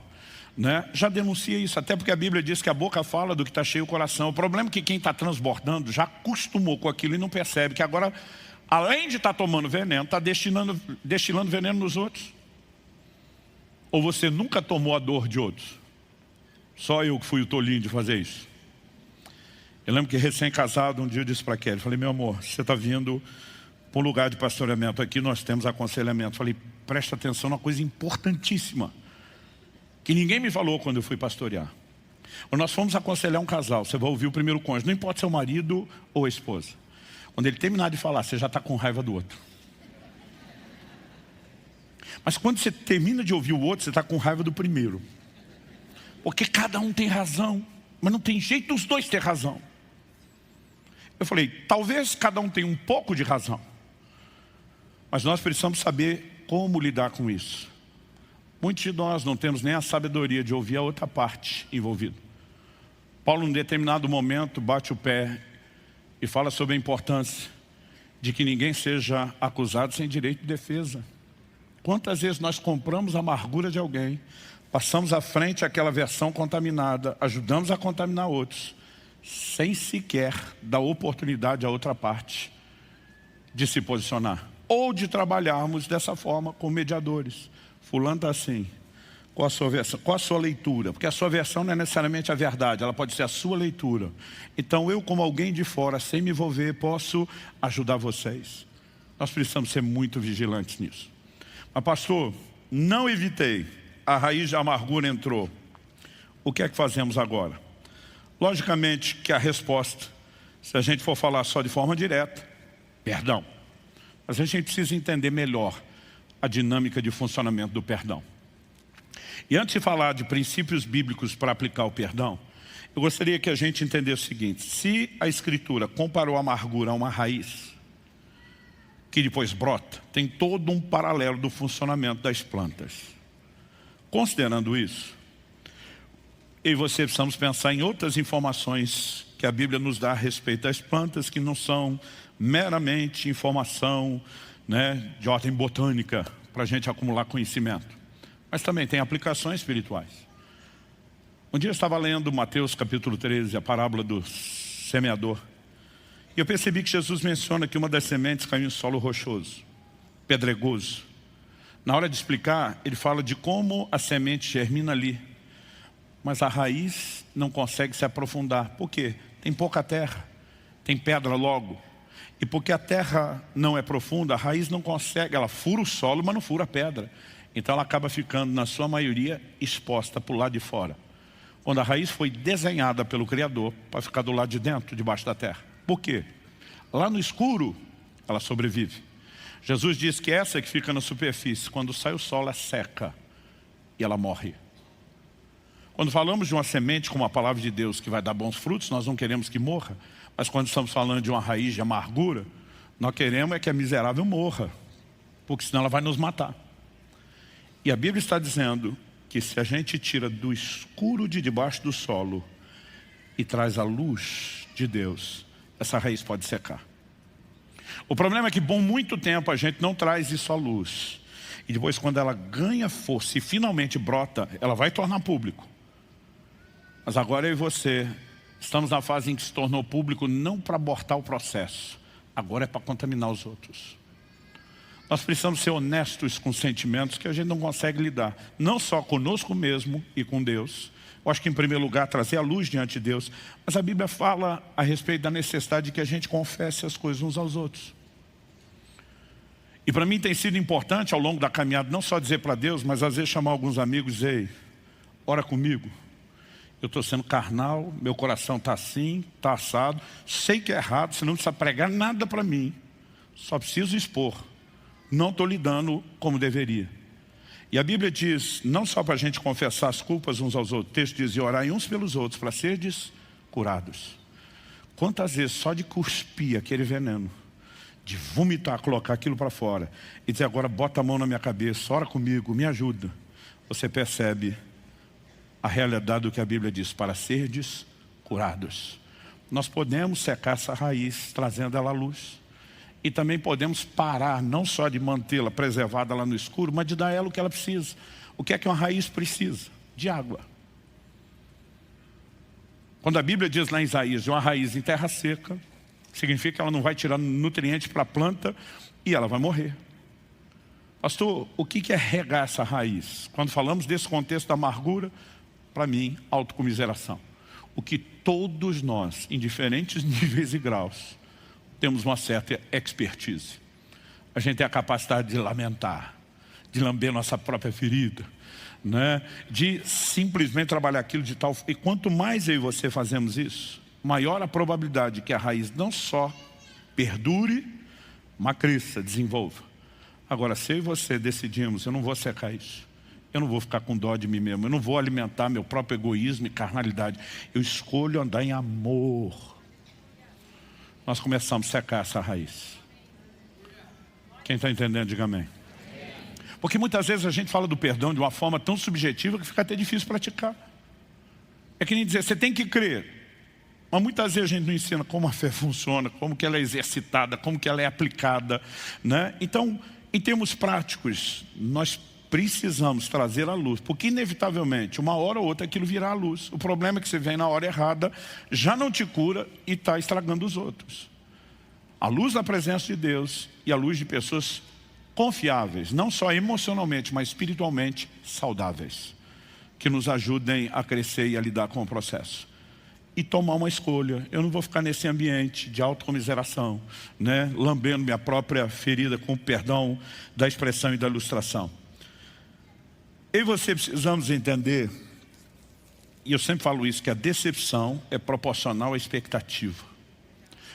né, já denuncia isso, até porque a Bíblia diz que a boca fala do que está cheio o coração. O problema é que quem está transbordando já acostumou com aquilo e não percebe que agora, além de estar tomando veneno, está destilando veneno nos outros. Ou você nunca tomou a dor de outros? Só eu que fui o tolinho de fazer isso. Eu lembro que recém-casado, um dia eu disse para a Kelly, falei, meu amor, você está vindo para um lugar de pastoreamento aqui, nós temos aconselhamento. Falei, presta atenção numa coisa importantíssima, que ninguém me falou quando eu fui pastorear. Nós fomos aconselhar um casal, você vai ouvir o primeiro cônjuge, não importa se é o marido ou a esposa. Quando ele terminar de falar, você já está com raiva do outro. Mas quando você termina de ouvir o outro, você está com raiva do primeiro. Porque cada um tem razão, mas não tem jeito dos dois ter razão. Eu falei, talvez cada um tenha um pouco de razão, mas nós precisamos saber como lidar com isso. Muitos de nós não temos nem a sabedoria de ouvir a outra parte envolvida. Paulo, em determinado momento, bate o pé e fala sobre a importância de que ninguém seja acusado sem direito de defesa. Quantas vezes nós compramos a amargura de alguém, passamos à frente aquela versão contaminada, ajudamos a contaminar outros, sem sequer dar oportunidade à outra parte de se posicionar. Ou de trabalharmos dessa forma com mediadores. Fulano está assim, qual a sua versão? Qual a sua leitura? Porque a sua versão não é necessariamente a verdade, ela pode ser a sua leitura. Então eu, como alguém de fora, sem me envolver, posso ajudar vocês. Nós precisamos ser muito vigilantes nisso. Mas pastor, não evitei, a raiz da amargura entrou. O que é que fazemos agora? Logicamente que a resposta, se a gente for falar só de forma direta, perdão. Mas a gente precisa entender melhor a dinâmica de funcionamento do perdão. E antes de falar de princípios bíblicos para aplicar o perdão, eu gostaria que a gente entendesse o seguinte: se a Escritura comparou a amargura a uma raiz, que depois brota, tem todo um paralelo do funcionamento das plantas. Considerando isso, eu e você precisamos pensar em outras informações que a Bíblia nos dá a respeito das plantas, que não são meramente informação, né, de ordem botânica, para a gente acumular conhecimento. Mas também tem aplicações espirituais. Um dia eu estava lendo Mateus capítulo 13, a parábola do semeador. E eu percebi que Jesus menciona que uma das sementes caiu em solo rochoso, pedregoso. Na hora de explicar, ele fala de como a semente germina ali, mas a raiz não consegue se aprofundar. Por quê? Tem pouca terra, tem pedra logo. E porque a terra não é profunda, a raiz não consegue, ela fura o solo, mas não fura a pedra. Então ela acaba ficando, na sua maioria, exposta para o lado de fora. Quando a raiz foi desenhada pelo Criador para ficar do lado de dentro, debaixo da terra. Por quê? Lá no escuro, ela sobrevive. Jesus diz que essa que fica na superfície, quando sai o sol, ela seca e ela morre. Quando falamos de uma semente como a palavra de Deus que vai dar bons frutos, nós não queremos que morra. Mas quando estamos falando de uma raiz de amargura, nós queremos é que a miserável morra, porque senão ela vai nos matar. E a Bíblia está dizendo que se a gente tira do escuro de debaixo do solo e traz a luz de Deus, essa raiz pode secar. O problema é que por muito tempo a gente não traz isso à luz. E depois, quando ela ganha força e finalmente brota, ela vai tornar público. Mas agora eu e você estamos na fase em que se tornou público não para abortar o processo. Agora é para contaminar os outros. Nós precisamos ser honestos com sentimentos que a gente não consegue lidar. Não só conosco mesmo e com Deus. Eu acho que em primeiro lugar trazer a luz diante de Deus. Mas a Bíblia fala a respeito da necessidade de que a gente confesse as coisas uns aos outros. E para mim tem sido importante ao longo da caminhada, não só dizer para Deus, mas às vezes chamar alguns amigos e dizer: ei, ora comigo. Eu estou sendo carnal, meu coração está assim, está assado. Sei que é errado, você não precisa pregar nada para mim. Só preciso expor. Não estou lidando como deveria. E a Bíblia diz, não só para a gente confessar as culpas uns aos outros. O texto diz, e orai uns pelos outros, para serdes curados. Quantas vezes só de cuspir aquele veneno, de vomitar, colocar aquilo para fora, e dizer agora bota a mão na minha cabeça, ora comigo, me ajuda. Você percebe a realidade do que a Bíblia diz, para serdes curados. Nós podemos secar essa raiz, trazendo ela à luz. E também podemos parar, não só de mantê-la preservada lá no escuro, mas de dar a ela o que ela precisa. O que é que uma raiz precisa? De água. Quando a Bíblia diz lá em Isaías, de uma raiz em terra seca, significa que ela não vai tirar nutrientes para a planta e ela vai morrer. Pastor, o que é regar essa raiz? Quando falamos desse contexto da amargura, para mim, autocomiseração. O que todos nós, em diferentes níveis e graus, temos uma certa expertise. A gente tem a capacidade de lamentar, de lamber nossa própria ferida, né? De simplesmente trabalhar aquilo de tal... E quanto mais eu e você fazemos isso, maior a probabilidade que a raiz não só perdure, mas cresça, desenvolva. Agora, se eu e você decidimos, eu não vou secar isso. Eu não vou ficar com dó de mim mesmo. Eu não vou alimentar meu próprio egoísmo e carnalidade. Eu escolho andar em amor. Nós começamos a secar essa raiz. Quem está entendendo, diga amém. Porque muitas vezes a gente fala do perdão de uma forma tão subjetiva que fica até difícil praticar. É que nem dizer, você tem que crer. Mas muitas vezes a gente não ensina como a fé funciona, como que ela é exercitada, como que ela é aplicada, né? Então, em termos práticos, nós precisamos trazer à luz, porque inevitavelmente, uma hora ou outra, aquilo virá à luz. O problema é que você vem na hora errada, já não te cura e está estragando os outros. A luz da presença de Deus e a luz de pessoas confiáveis, não só emocionalmente, mas espiritualmente saudáveis, que nos ajudem a crescer e a lidar com o processo. E tomar uma escolha. Eu não vou ficar nesse ambiente de autocomiseração, né? Lambendo minha própria ferida com o perdão da expressão e da ilustração. Eu e você precisamos entender, e eu sempre falo isso, que a decepção é proporcional à expectativa.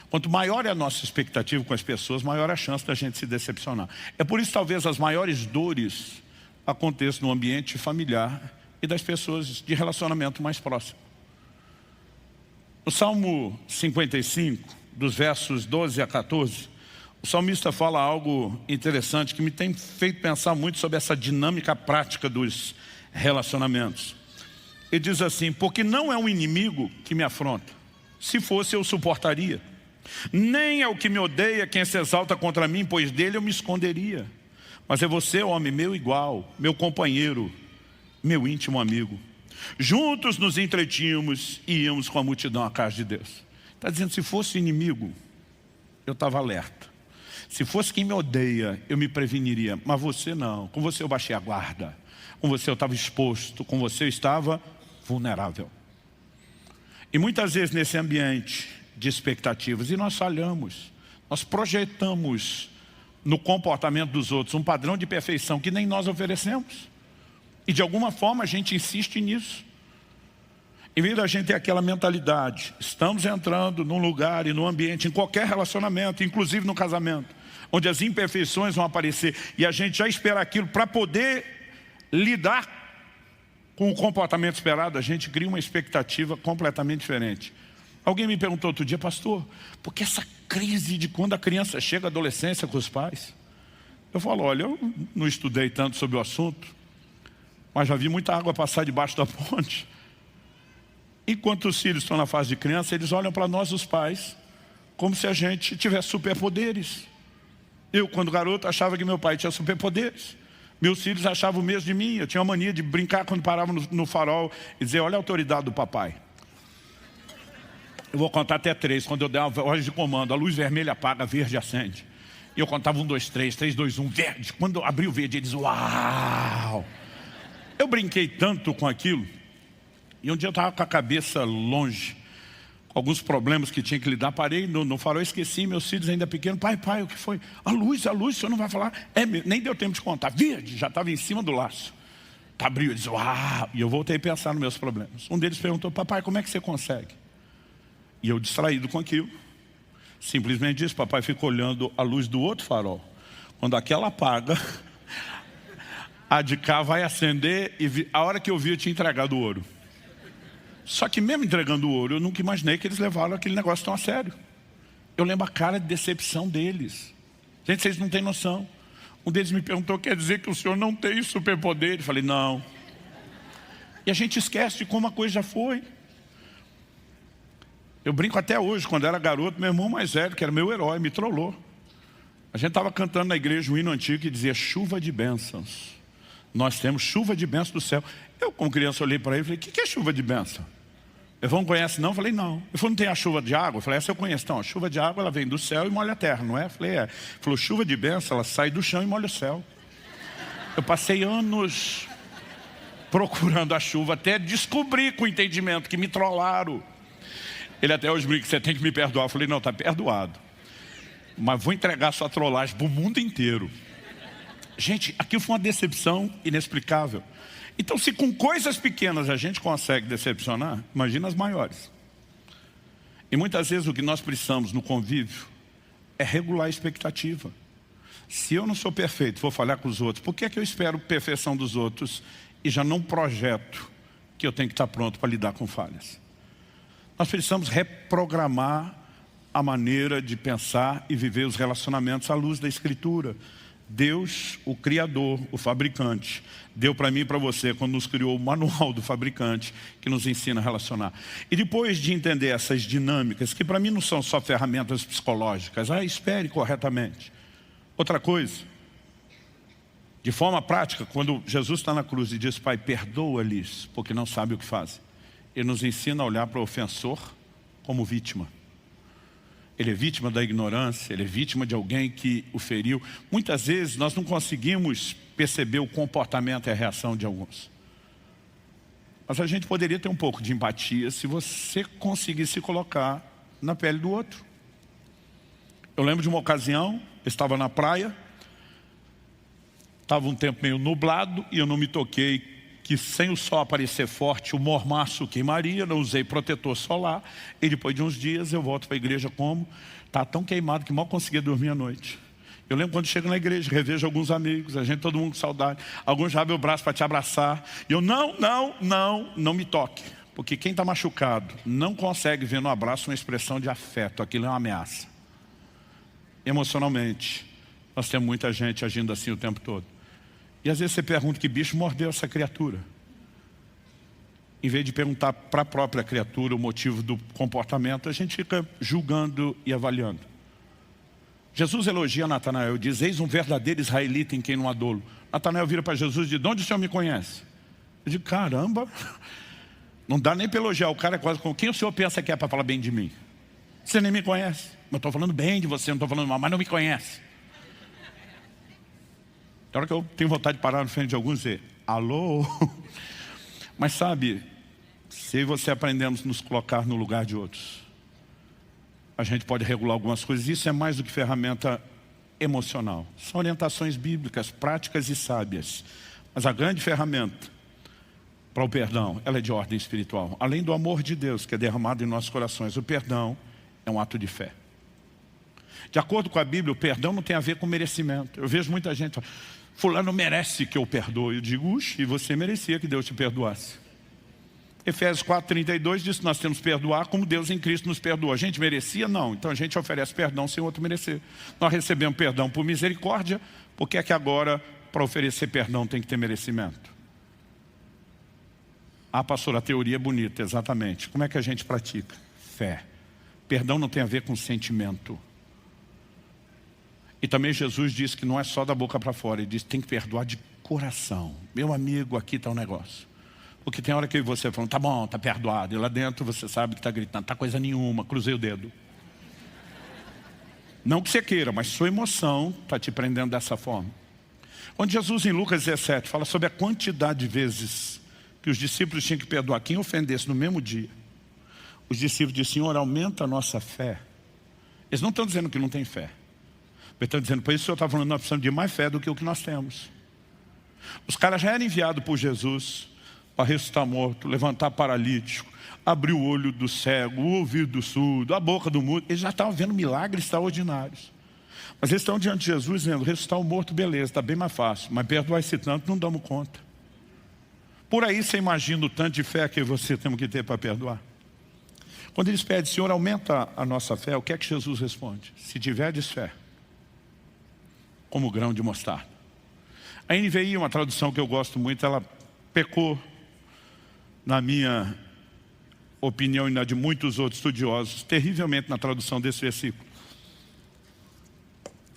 Quanto maior é a nossa expectativa com as pessoas, maior é a chance da gente se decepcionar. É por isso que talvez as maiores dores aconteçam no ambiente familiar e das pessoas de relacionamento mais próximo. No Salmo 55, dos versos 12 a 14, o salmista fala algo interessante que me tem feito pensar muito sobre essa dinâmica prática dos relacionamentos. Ele diz assim, porque não é um inimigo que me afronta. Se fosse, eu suportaria. Nem é o que me odeia quem se exalta contra mim, pois dele eu me esconderia. Mas é você, homem, meu igual, meu companheiro, meu íntimo amigo. Juntos nos entretínhamos e íamos com a multidão à casa de Deus. Está dizendo, se fosse inimigo, eu estava alerta. Se fosse quem me odeia, eu me preveniria. Mas você não. Com você eu baixei a guarda. Com você eu estava exposto. Com você eu estava vulnerável. E muitas vezes nesse ambiente de expectativas, e nós falhamos. Nós projetamos no comportamento dos outros um padrão de perfeição que nem nós oferecemos. E de alguma forma a gente insiste nisso. Em vez da gente ter aquela mentalidade, estamos entrando num lugar e num ambiente, em qualquer relacionamento, inclusive no casamento, onde as imperfeições vão aparecer, e a gente já espera aquilo para poder lidar com o comportamento esperado, a gente cria uma expectativa completamente diferente. Alguém me perguntou outro dia, pastor, por que essa crise de quando a criança chega à adolescência com os pais? Eu falo, olha, eu não estudei tanto sobre o assunto, mas já vi muita água passar debaixo da ponte. Enquanto os filhos estão na fase de criança, eles olham para nós, os pais, como se a gente tivesse superpoderes. Eu, quando garoto, achava que meu pai tinha superpoderes. Meus filhos achavam o mesmo de mim. Eu tinha a mania de brincar quando paravam no farol e dizer, olha a autoridade do papai. Eu vou contar até 3, quando eu der uma voz de comando, a luz vermelha apaga, a verde acende. E eu contava 1, 2, 3, 3, 2, 1, verde. Quando eu abri o verde, eles, uau! Eu brinquei tanto com aquilo, e um dia eu estava com a cabeça longe, com alguns problemas que tinha que lidar, parei no farol, esqueci, meus filhos ainda pequenos, pai, o que foi? A luz, o senhor não vai falar? Nem deu tempo de contar, verde, já estava em cima do laço. Abriu, eu disse, uau! E eu voltei a pensar nos meus problemas. Um deles perguntou, papai, como é que você consegue? E eu, distraído com aquilo, simplesmente disse, papai fica olhando a luz do outro farol. Quando aquela apaga, a de cá vai acender e a hora que eu vi, eu tinha entregado o ouro. Só que mesmo entregando o ouro, eu nunca imaginei que eles levaram aquele negócio tão a sério. Eu lembro a cara de decepção deles. Gente, vocês não têm noção. Um deles me perguntou, quer dizer que o senhor não tem superpoder? Eu falei, não. E a gente esquece de como a coisa já foi. Eu brinco até hoje, quando era garoto, meu irmão mais velho, que era meu herói, me trollou. A gente estava cantando na igreja um hino antigo que dizia chuva de bênçãos. Nós temos chuva de bênçãos do céu. Eu, como criança, olhei para ele e falei, o que é chuva de bênção? Eu não conhece não? Eu falei, não. Ele falou, não tem a chuva de água? Eu falei, essa eu conheço. Então, a chuva de água, ela vem do céu e molha a terra, não é? Eu falei, é. Ele falou, chuva de bênção, ela sai do chão e molha o céu. Eu passei anos procurando a chuva, até descobrir com entendimento que me trollaram. Ele até hoje brinca, você tem que me perdoar. Eu falei, não, está perdoado. Mas vou entregar sua trollagem para o mundo inteiro. Gente, aquilo foi uma decepção inexplicável. Então, se com coisas pequenas a gente consegue decepcionar, imagina as maiores. E muitas vezes o que nós precisamos no convívio é regular a expectativa. Se eu não sou perfeito, vou falhar com os outros, por que é que eu espero perfeição dos outros e já não projeto que eu tenho que estar pronto para lidar com falhas? Nós precisamos reprogramar a maneira de pensar e viver os relacionamentos à luz da Escritura. Deus, o Criador, o fabricante, deu para mim e para você, quando nos criou o manual do fabricante, que nos ensina a relacionar. E depois de entender essas dinâmicas, que para mim não são só ferramentas psicológicas, espere corretamente. Outra coisa, de forma prática, quando Jesus está na cruz e diz, Pai, perdoa-lhes, porque não sabem o que fazem. Ele nos ensina a olhar para o ofensor como vítima. Ele é vítima da ignorância, ele é vítima de alguém que o feriu. Muitas vezes nós não conseguimos perceber o comportamento e a reação de alguns. Mas a gente poderia ter um pouco de empatia se você conseguir se colocar na pele do outro. Eu lembro de uma ocasião, eu estava na praia, estava um tempo meio nublado e eu não me toquei que sem o sol aparecer forte, o mormaço queimaria, não usei protetor solar, e depois de uns dias eu volto para a igreja como? Está tão queimado que mal conseguia dormir à noite. Eu lembro quando chego na igreja, revejo alguns amigos, a gente, todo mundo com saudade, alguns já abrem o braço para te abraçar, e eu, não me toque, porque quem está machucado não consegue ver no abraço uma expressão de afeto, aquilo é uma ameaça. Emocionalmente, nós temos muita gente agindo assim o tempo todo. E às vezes você pergunta que bicho mordeu essa criatura. Em vez de perguntar para a própria criatura o motivo do comportamento, a gente fica julgando e avaliando. Jesus elogia Natanael, diz, eis um verdadeiro israelita em quem não há dolo. Natanael vira para Jesus e diz, de onde o senhor me conhece? Eu digo, caramba, não dá nem para elogiar, o cara é quase como, quem o senhor pensa que é para falar bem de mim? Você nem me conhece, mas estou falando bem de você, não estou falando mal, mas não me conhece. Na hora que eu tenho vontade de parar na frente de alguns e dizer, alô? Mas sabe, se você aprendemos a nos colocar no lugar de outros, a gente pode regular algumas coisas. Isso é mais do que ferramenta emocional. São orientações bíblicas, práticas e sábias. Mas a grande ferramenta para o perdão, ela é de ordem espiritual. Além do amor de Deus que é derramado em nossos corações, o perdão é um ato de fé. De acordo com a Bíblia, o perdão não tem a ver com merecimento. Eu vejo muita gente falando, fulano merece que eu perdoe. Eu digo, e você merecia que Deus te perdoasse. Efésios 4:32 diz que nós temos que perdoar como Deus em Cristo nos perdoa. A gente merecia? Não. Então a gente oferece perdão sem outro merecer. Nós recebemos perdão por misericórdia, porque é que agora, para oferecer perdão, tem que ter merecimento? Pastor, a teoria é bonita, exatamente. Como é que a gente pratica? Fé. Perdão não tem a ver com sentimento. E também Jesus disse que não é só da boca para fora. Ele disse que tem que perdoar de coração. Meu amigo, aqui está o negócio. Porque tem hora que você fala, tá bom, tá perdoado. E lá dentro você sabe que está gritando, tá coisa nenhuma, cruzei o dedo. Não que você queira, mas sua emoção está te prendendo dessa forma. Quando Jesus, em Lucas 17, fala sobre a quantidade de vezes que os discípulos tinham que perdoar quem ofendesse no mesmo dia, os discípulos dizem, Senhor, aumenta a nossa fé. Eles não estão dizendo que não tem fé. Eles estão dizendo, por isso o Senhor está falando que nós precisamos de mais fé do que o que nós temos. Os caras já eram enviados por Jesus para ressuscitar morto, levantar paralítico, abrir o olho do cego, o ouvido do surdo, a boca do mudo. Eles já estavam vendo milagres extraordinários. Mas eles estão diante de Jesus dizendo, ressuscitar o morto, beleza, está bem mais fácil. Mas perdoar esse tanto, não damos conta. Por aí você imagina o tanto de fé que você tem que ter para perdoar. Quando eles pedem, Senhor, aumenta a nossa fé, o que é que Jesus responde? Se tiverdes fé, como grão de mostarda. A NVI, uma tradução que eu gosto muito, ela pecou, na minha opinião e na de muitos outros estudiosos, terrivelmente na tradução desse versículo.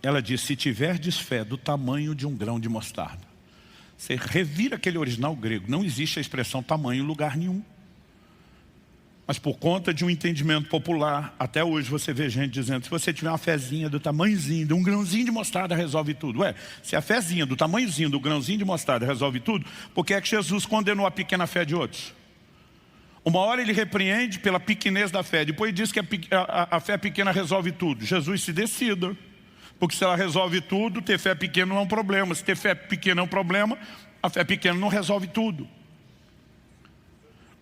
Ela diz, se tiverdes fé do tamanho de um grão de mostarda. Você revira aquele original grego, não existe a expressão tamanho em lugar nenhum. Mas por conta de um entendimento popular, até hoje você vê gente dizendo, se você tiver uma fezinha do tamanhozinho, de um grãozinho de mostarda, resolve tudo. Ué, se a fezinha do tamanhozinho, do grãozinho de mostarda resolve tudo, por que é que Jesus condenou a pequena fé de outros? Uma hora ele repreende pela pequenez da fé, depois diz que a fé pequena resolve tudo. Jesus se decida, porque se ela resolve tudo, ter fé pequena não é um problema. Se ter fé pequena é um problema, a fé pequena não resolve tudo.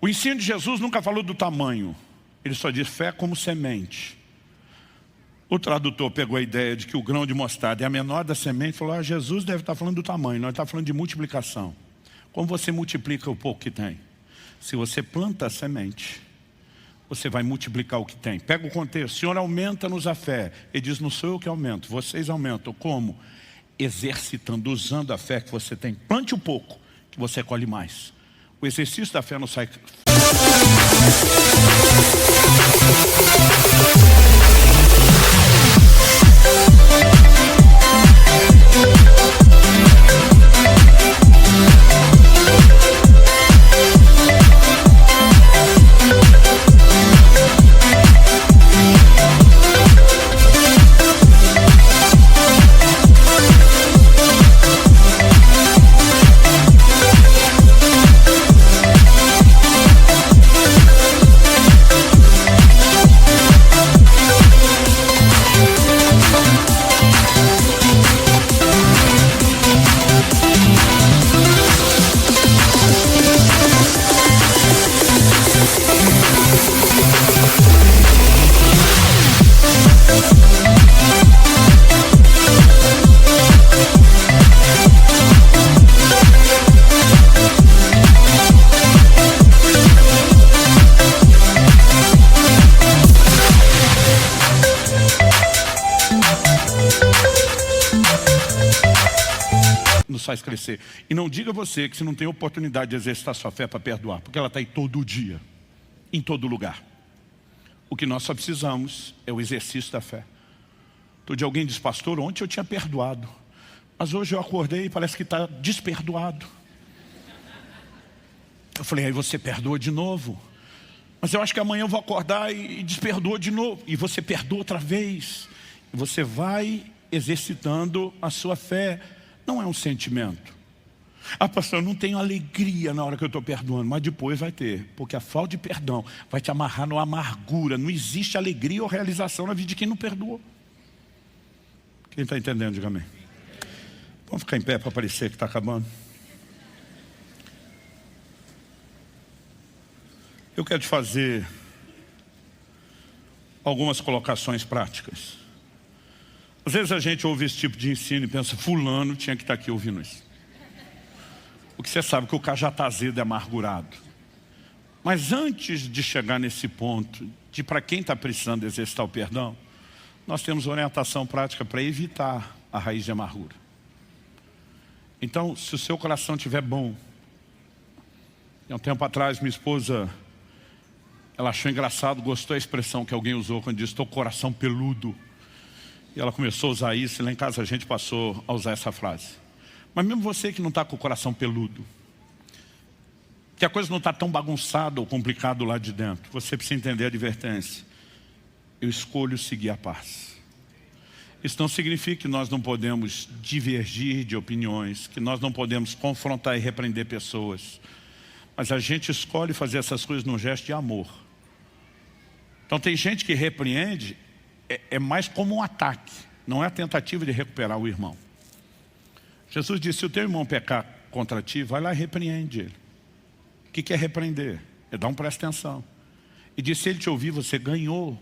O ensino de Jesus nunca falou do tamanho, ele só diz fé como semente. O tradutor pegou a ideia de que o grão de mostarda é a menor da semente e falou, Jesus deve estar falando do tamanho, nós estamos falando de multiplicação. Como você multiplica o pouco que tem? Se você planta a semente, você vai multiplicar o que tem. Pega o contexto, Senhor, aumenta-nos a fé. Ele diz, não sou eu que aumento, vocês aumentam. Como? Exercitando, usando a fé que você tem. Plante um pouco, que você colhe mais. O exercício da fé não sai... Nos faz crescer. E não diga você que você não tem oportunidade de exercitar sua fé para perdoar, porque ela está aí todo dia, em todo lugar. O que nós só precisamos é o exercício da fé. Todo dia alguém diz, pastor, ontem eu tinha perdoado, mas hoje eu acordei e parece que está desperdoado. Eu falei, aí você perdoa de novo. Mas eu acho que amanhã eu vou acordar e desperdoa de novo. E você perdoa outra vez. E você vai exercitando a sua fé. Não é um sentimento. Ah, pastor, eu não tenho alegria na hora que eu estou perdoando, mas depois vai ter. Porque a falta de perdão vai te amarrar numa amargura. Não existe alegria ou realização na vida de quem não perdoou. Quem está entendendo, diga amém. Vamos ficar em pé para parecer que está acabando. Eu quero te fazer algumas colocações práticas. Às vezes a gente ouve esse tipo de ensino e pensa, fulano tinha que estar aqui ouvindo isso. Porque você sabe que o cara já está azedo e amargurado. Mas antes de chegar nesse ponto, de para quem está precisando exercitar o perdão, nós temos orientação prática para evitar a raiz de amargura. Então, se o seu coração estiver bom, há um tempo atrás minha esposa ela achou engraçado, gostou da expressão que alguém usou quando disse, estou com o coração peludo. E ela começou a usar isso, e lá em casa a gente passou a usar essa frase. Mas mesmo você que não está com o coração peludo, que a coisa não está tão bagunçada ou complicada lá de dentro, você precisa entender a advertência. Eu escolho seguir a paz. Isso não significa que nós não podemos divergir de opiniões, que nós não podemos confrontar e repreender pessoas. Mas a gente escolhe fazer essas coisas num gesto de amor. Então tem gente que repreende, é mais como um ataque, não é a tentativa de recuperar o irmão. Jesus disse, se o teu irmão pecar contra ti, vai lá e repreende ele. O que é repreender? É dar presta atenção. E disse, se ele te ouvir, você ganhou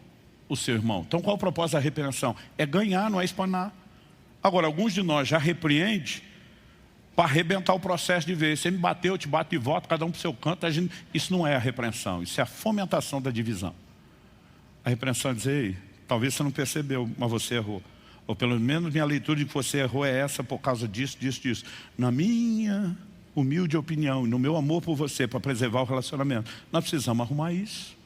o seu irmão. Então qual é o propósito da repreensão? É ganhar, não é espanar. Agora, alguns de nós já repreende para arrebentar o processo de vez. Você me bateu, eu te bato e volto, cada um para o seu canto. Isso não é a repreensão, isso é a fomentação da divisão. A repreensão é dizer, ei, talvez você não percebeu, mas você errou. Ou pelo menos minha leitura de que você errou é essa por causa disso, disso, disso. Na minha humilde opinião, no meu amor por você, para preservar o relacionamento, nós precisamos arrumar isso.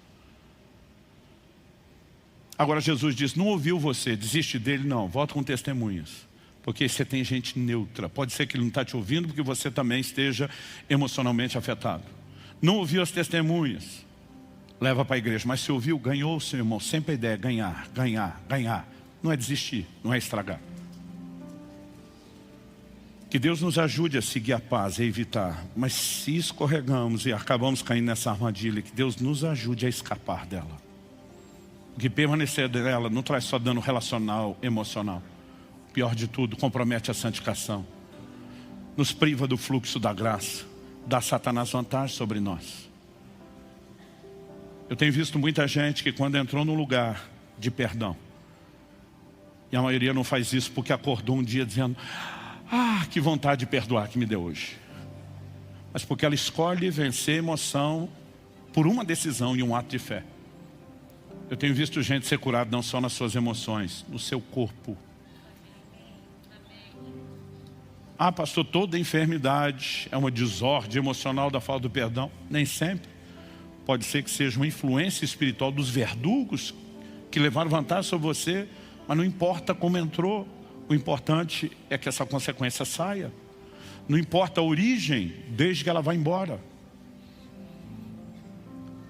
Agora Jesus disse, não ouviu você, desiste dele, não, volta com testemunhas. Porque você tem gente neutra. Pode ser que ele não está te ouvindo porque você também esteja emocionalmente afetado. Não ouviu as testemunhas, leva para a igreja. Mas se ouviu, ganhou o seu irmão. Sempre a ideia é ganhar, ganhar, ganhar. Não é desistir, não é estragar. Que Deus nos ajude a seguir a paz e evitar. Mas se escorregamos e acabamos caindo nessa armadilha, que Deus nos ajude a escapar dela. Porque permanecer dela não traz só dano relacional, emocional. Pior de tudo, compromete a santificação. Nos priva do fluxo da graça. Dá Satanás vantagem sobre nós. Eu tenho visto muita gente que quando entrou num lugar de perdão, e a maioria não faz isso porque acordou um dia dizendo, ah, que vontade de perdoar que me deu hoje. Mas porque ela escolhe vencer a emoção por uma decisão e um ato de fé. Eu tenho visto gente ser curada não só nas suas emoções, no seu corpo. Ah, pastor, toda enfermidade é uma desordem emocional da falta do perdão? Nem sempre. Pode ser que seja uma influência espiritual dos verdugos que levaram vantagem sobre você, mas não importa como entrou, o importante é que essa consequência saia. Não importa a origem, desde que ela vá embora.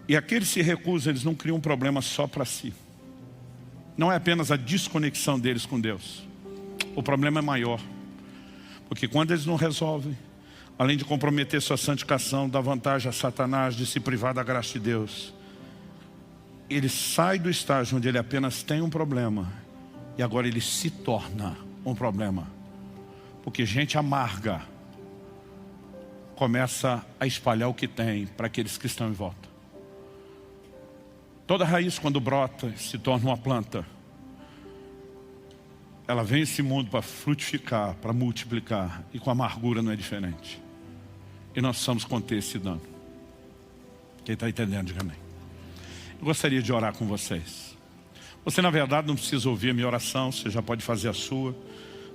E aqueles que se recusam, eles não criam um problema só para si. Não é apenas a desconexão deles com Deus. O problema é maior. Porque quando eles não resolvem, além de comprometer sua santificação, dá vantagem a Satanás de se privar da graça de Deus. Ele sai do estágio onde ele apenas tem um problema e agora ele se torna um problema. Porque gente amarga começa a espalhar o que tem para aqueles que estão em volta. Toda raiz, quando brota, se torna uma planta. Ela vem a esse mundo para frutificar, para multiplicar. E com a amargura não é diferente. E nós precisamos conter esse dano. Quem está entendendo, diga amém. Eu gostaria de orar com vocês. Você, na verdade, não precisa ouvir a minha oração. Você já pode fazer a sua.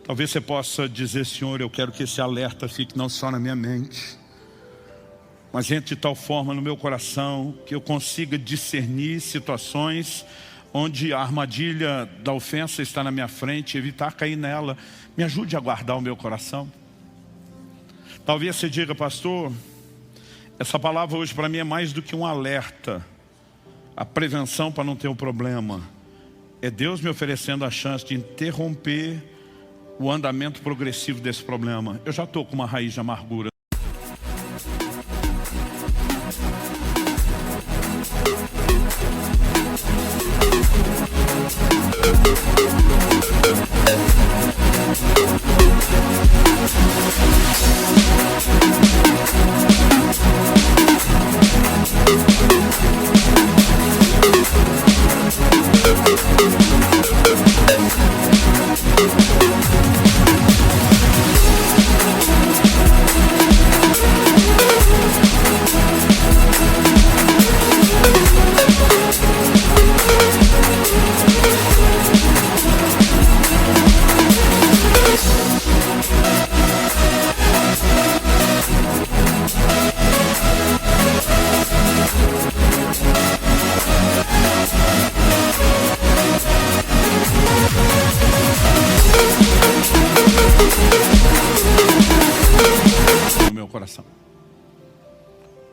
Talvez você possa dizer, Senhor, eu quero que esse alerta fique não só na minha mente, mas entre de tal forma no meu coração que eu consiga discernir situações onde a armadilha da ofensa está na minha frente, evitar cair nela. Me ajude a guardar o meu coração. Talvez você diga, pastor, essa palavra hoje para mim é mais do que um alerta. A prevenção para não ter um problema. É Deus me oferecendo a chance de interromper o andamento progressivo desse problema. Eu já estou com uma raiz de amargura.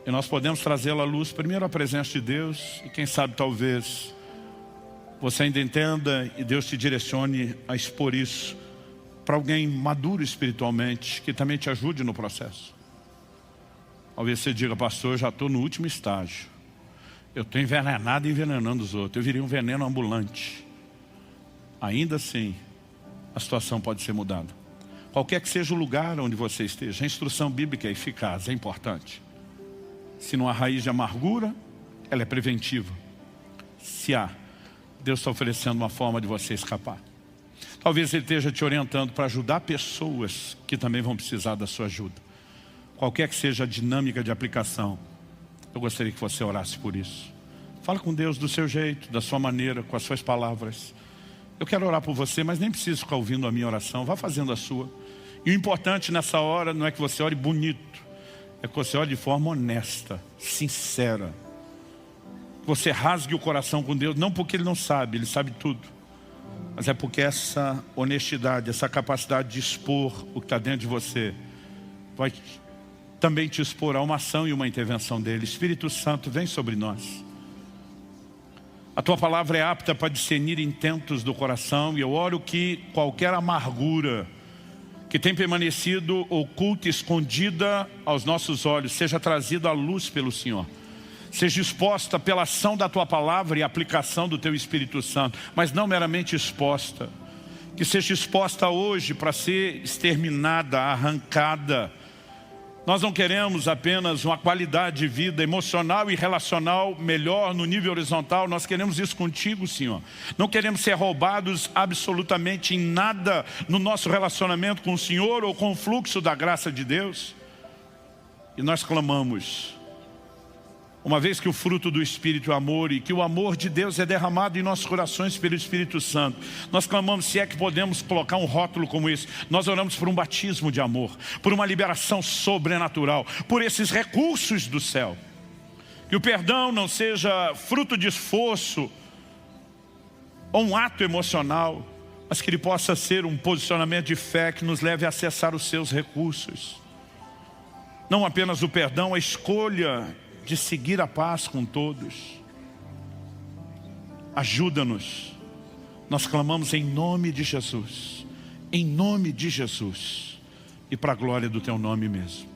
E nós podemos trazê-la à luz, primeiro a presença de Deus, e quem sabe talvez você ainda entenda e Deus te direcione a expor isso para alguém maduro espiritualmente, que também te ajude no processo. Talvez você diga, pastor, eu já estou no último estágio. Eu estou envenenado e envenenando os outros. Eu virei um veneno ambulante. Ainda assim, a situação pode ser mudada. Qualquer que seja o lugar onde você esteja, a instrução bíblica é eficaz, é importante. Se não há raiz de amargura, ela é preventiva. Se há, Deus está oferecendo uma forma de você escapar. Talvez Ele esteja te orientando para ajudar pessoas que também vão precisar da sua ajuda. Qualquer que seja a dinâmica de aplicação, eu gostaria que você orasse por isso. Fala com Deus do seu jeito, da sua maneira, com as suas palavras. Eu quero orar por você, mas nem preciso ficar ouvindo a minha oração. Vá fazendo a sua. E o importante nessa hora não é que você ore bonito, é que você ore de forma honesta, sincera. Que você rasgue o coração com Deus, não porque Ele não sabe, Ele sabe tudo. Mas é porque essa honestidade, essa capacidade de expor o que está dentro de você, vai também te expor a uma ação e uma intervenção dEle. Espírito Santo, vem sobre nós. A Tua palavra é apta para discernir intentos do coração, e eu oro que qualquer amargura que tem permanecido oculta, escondida aos nossos olhos, seja trazida à luz pelo Senhor. Seja exposta pela ação da Tua palavra e aplicação do Teu Espírito Santo, mas não meramente exposta. Que seja exposta hoje para ser exterminada, arrancada. Nós não queremos apenas uma qualidade de vida emocional e relacional melhor no nível horizontal. Nós queremos isso contigo, Senhor. Não queremos ser roubados absolutamente em nada no nosso relacionamento com o Senhor ou com o fluxo da graça de Deus. E nós clamamos, uma vez que o fruto do Espírito é o amor, e que o amor de Deus é derramado em nossos corações pelo Espírito Santo, nós clamamos, se é que podemos colocar um rótulo como esse, nós oramos por um batismo de amor, por uma liberação sobrenatural, por esses recursos do céu. Que o perdão não seja fruto de esforço ou um ato emocional, mas que ele possa ser um posicionamento de fé que nos leve a acessar os seus recursos. Não apenas o perdão, a escolha de seguir a paz com todos. Ajuda-nos. Nós clamamos em nome de Jesus. Em nome de Jesus. E para a glória do Teu nome mesmo.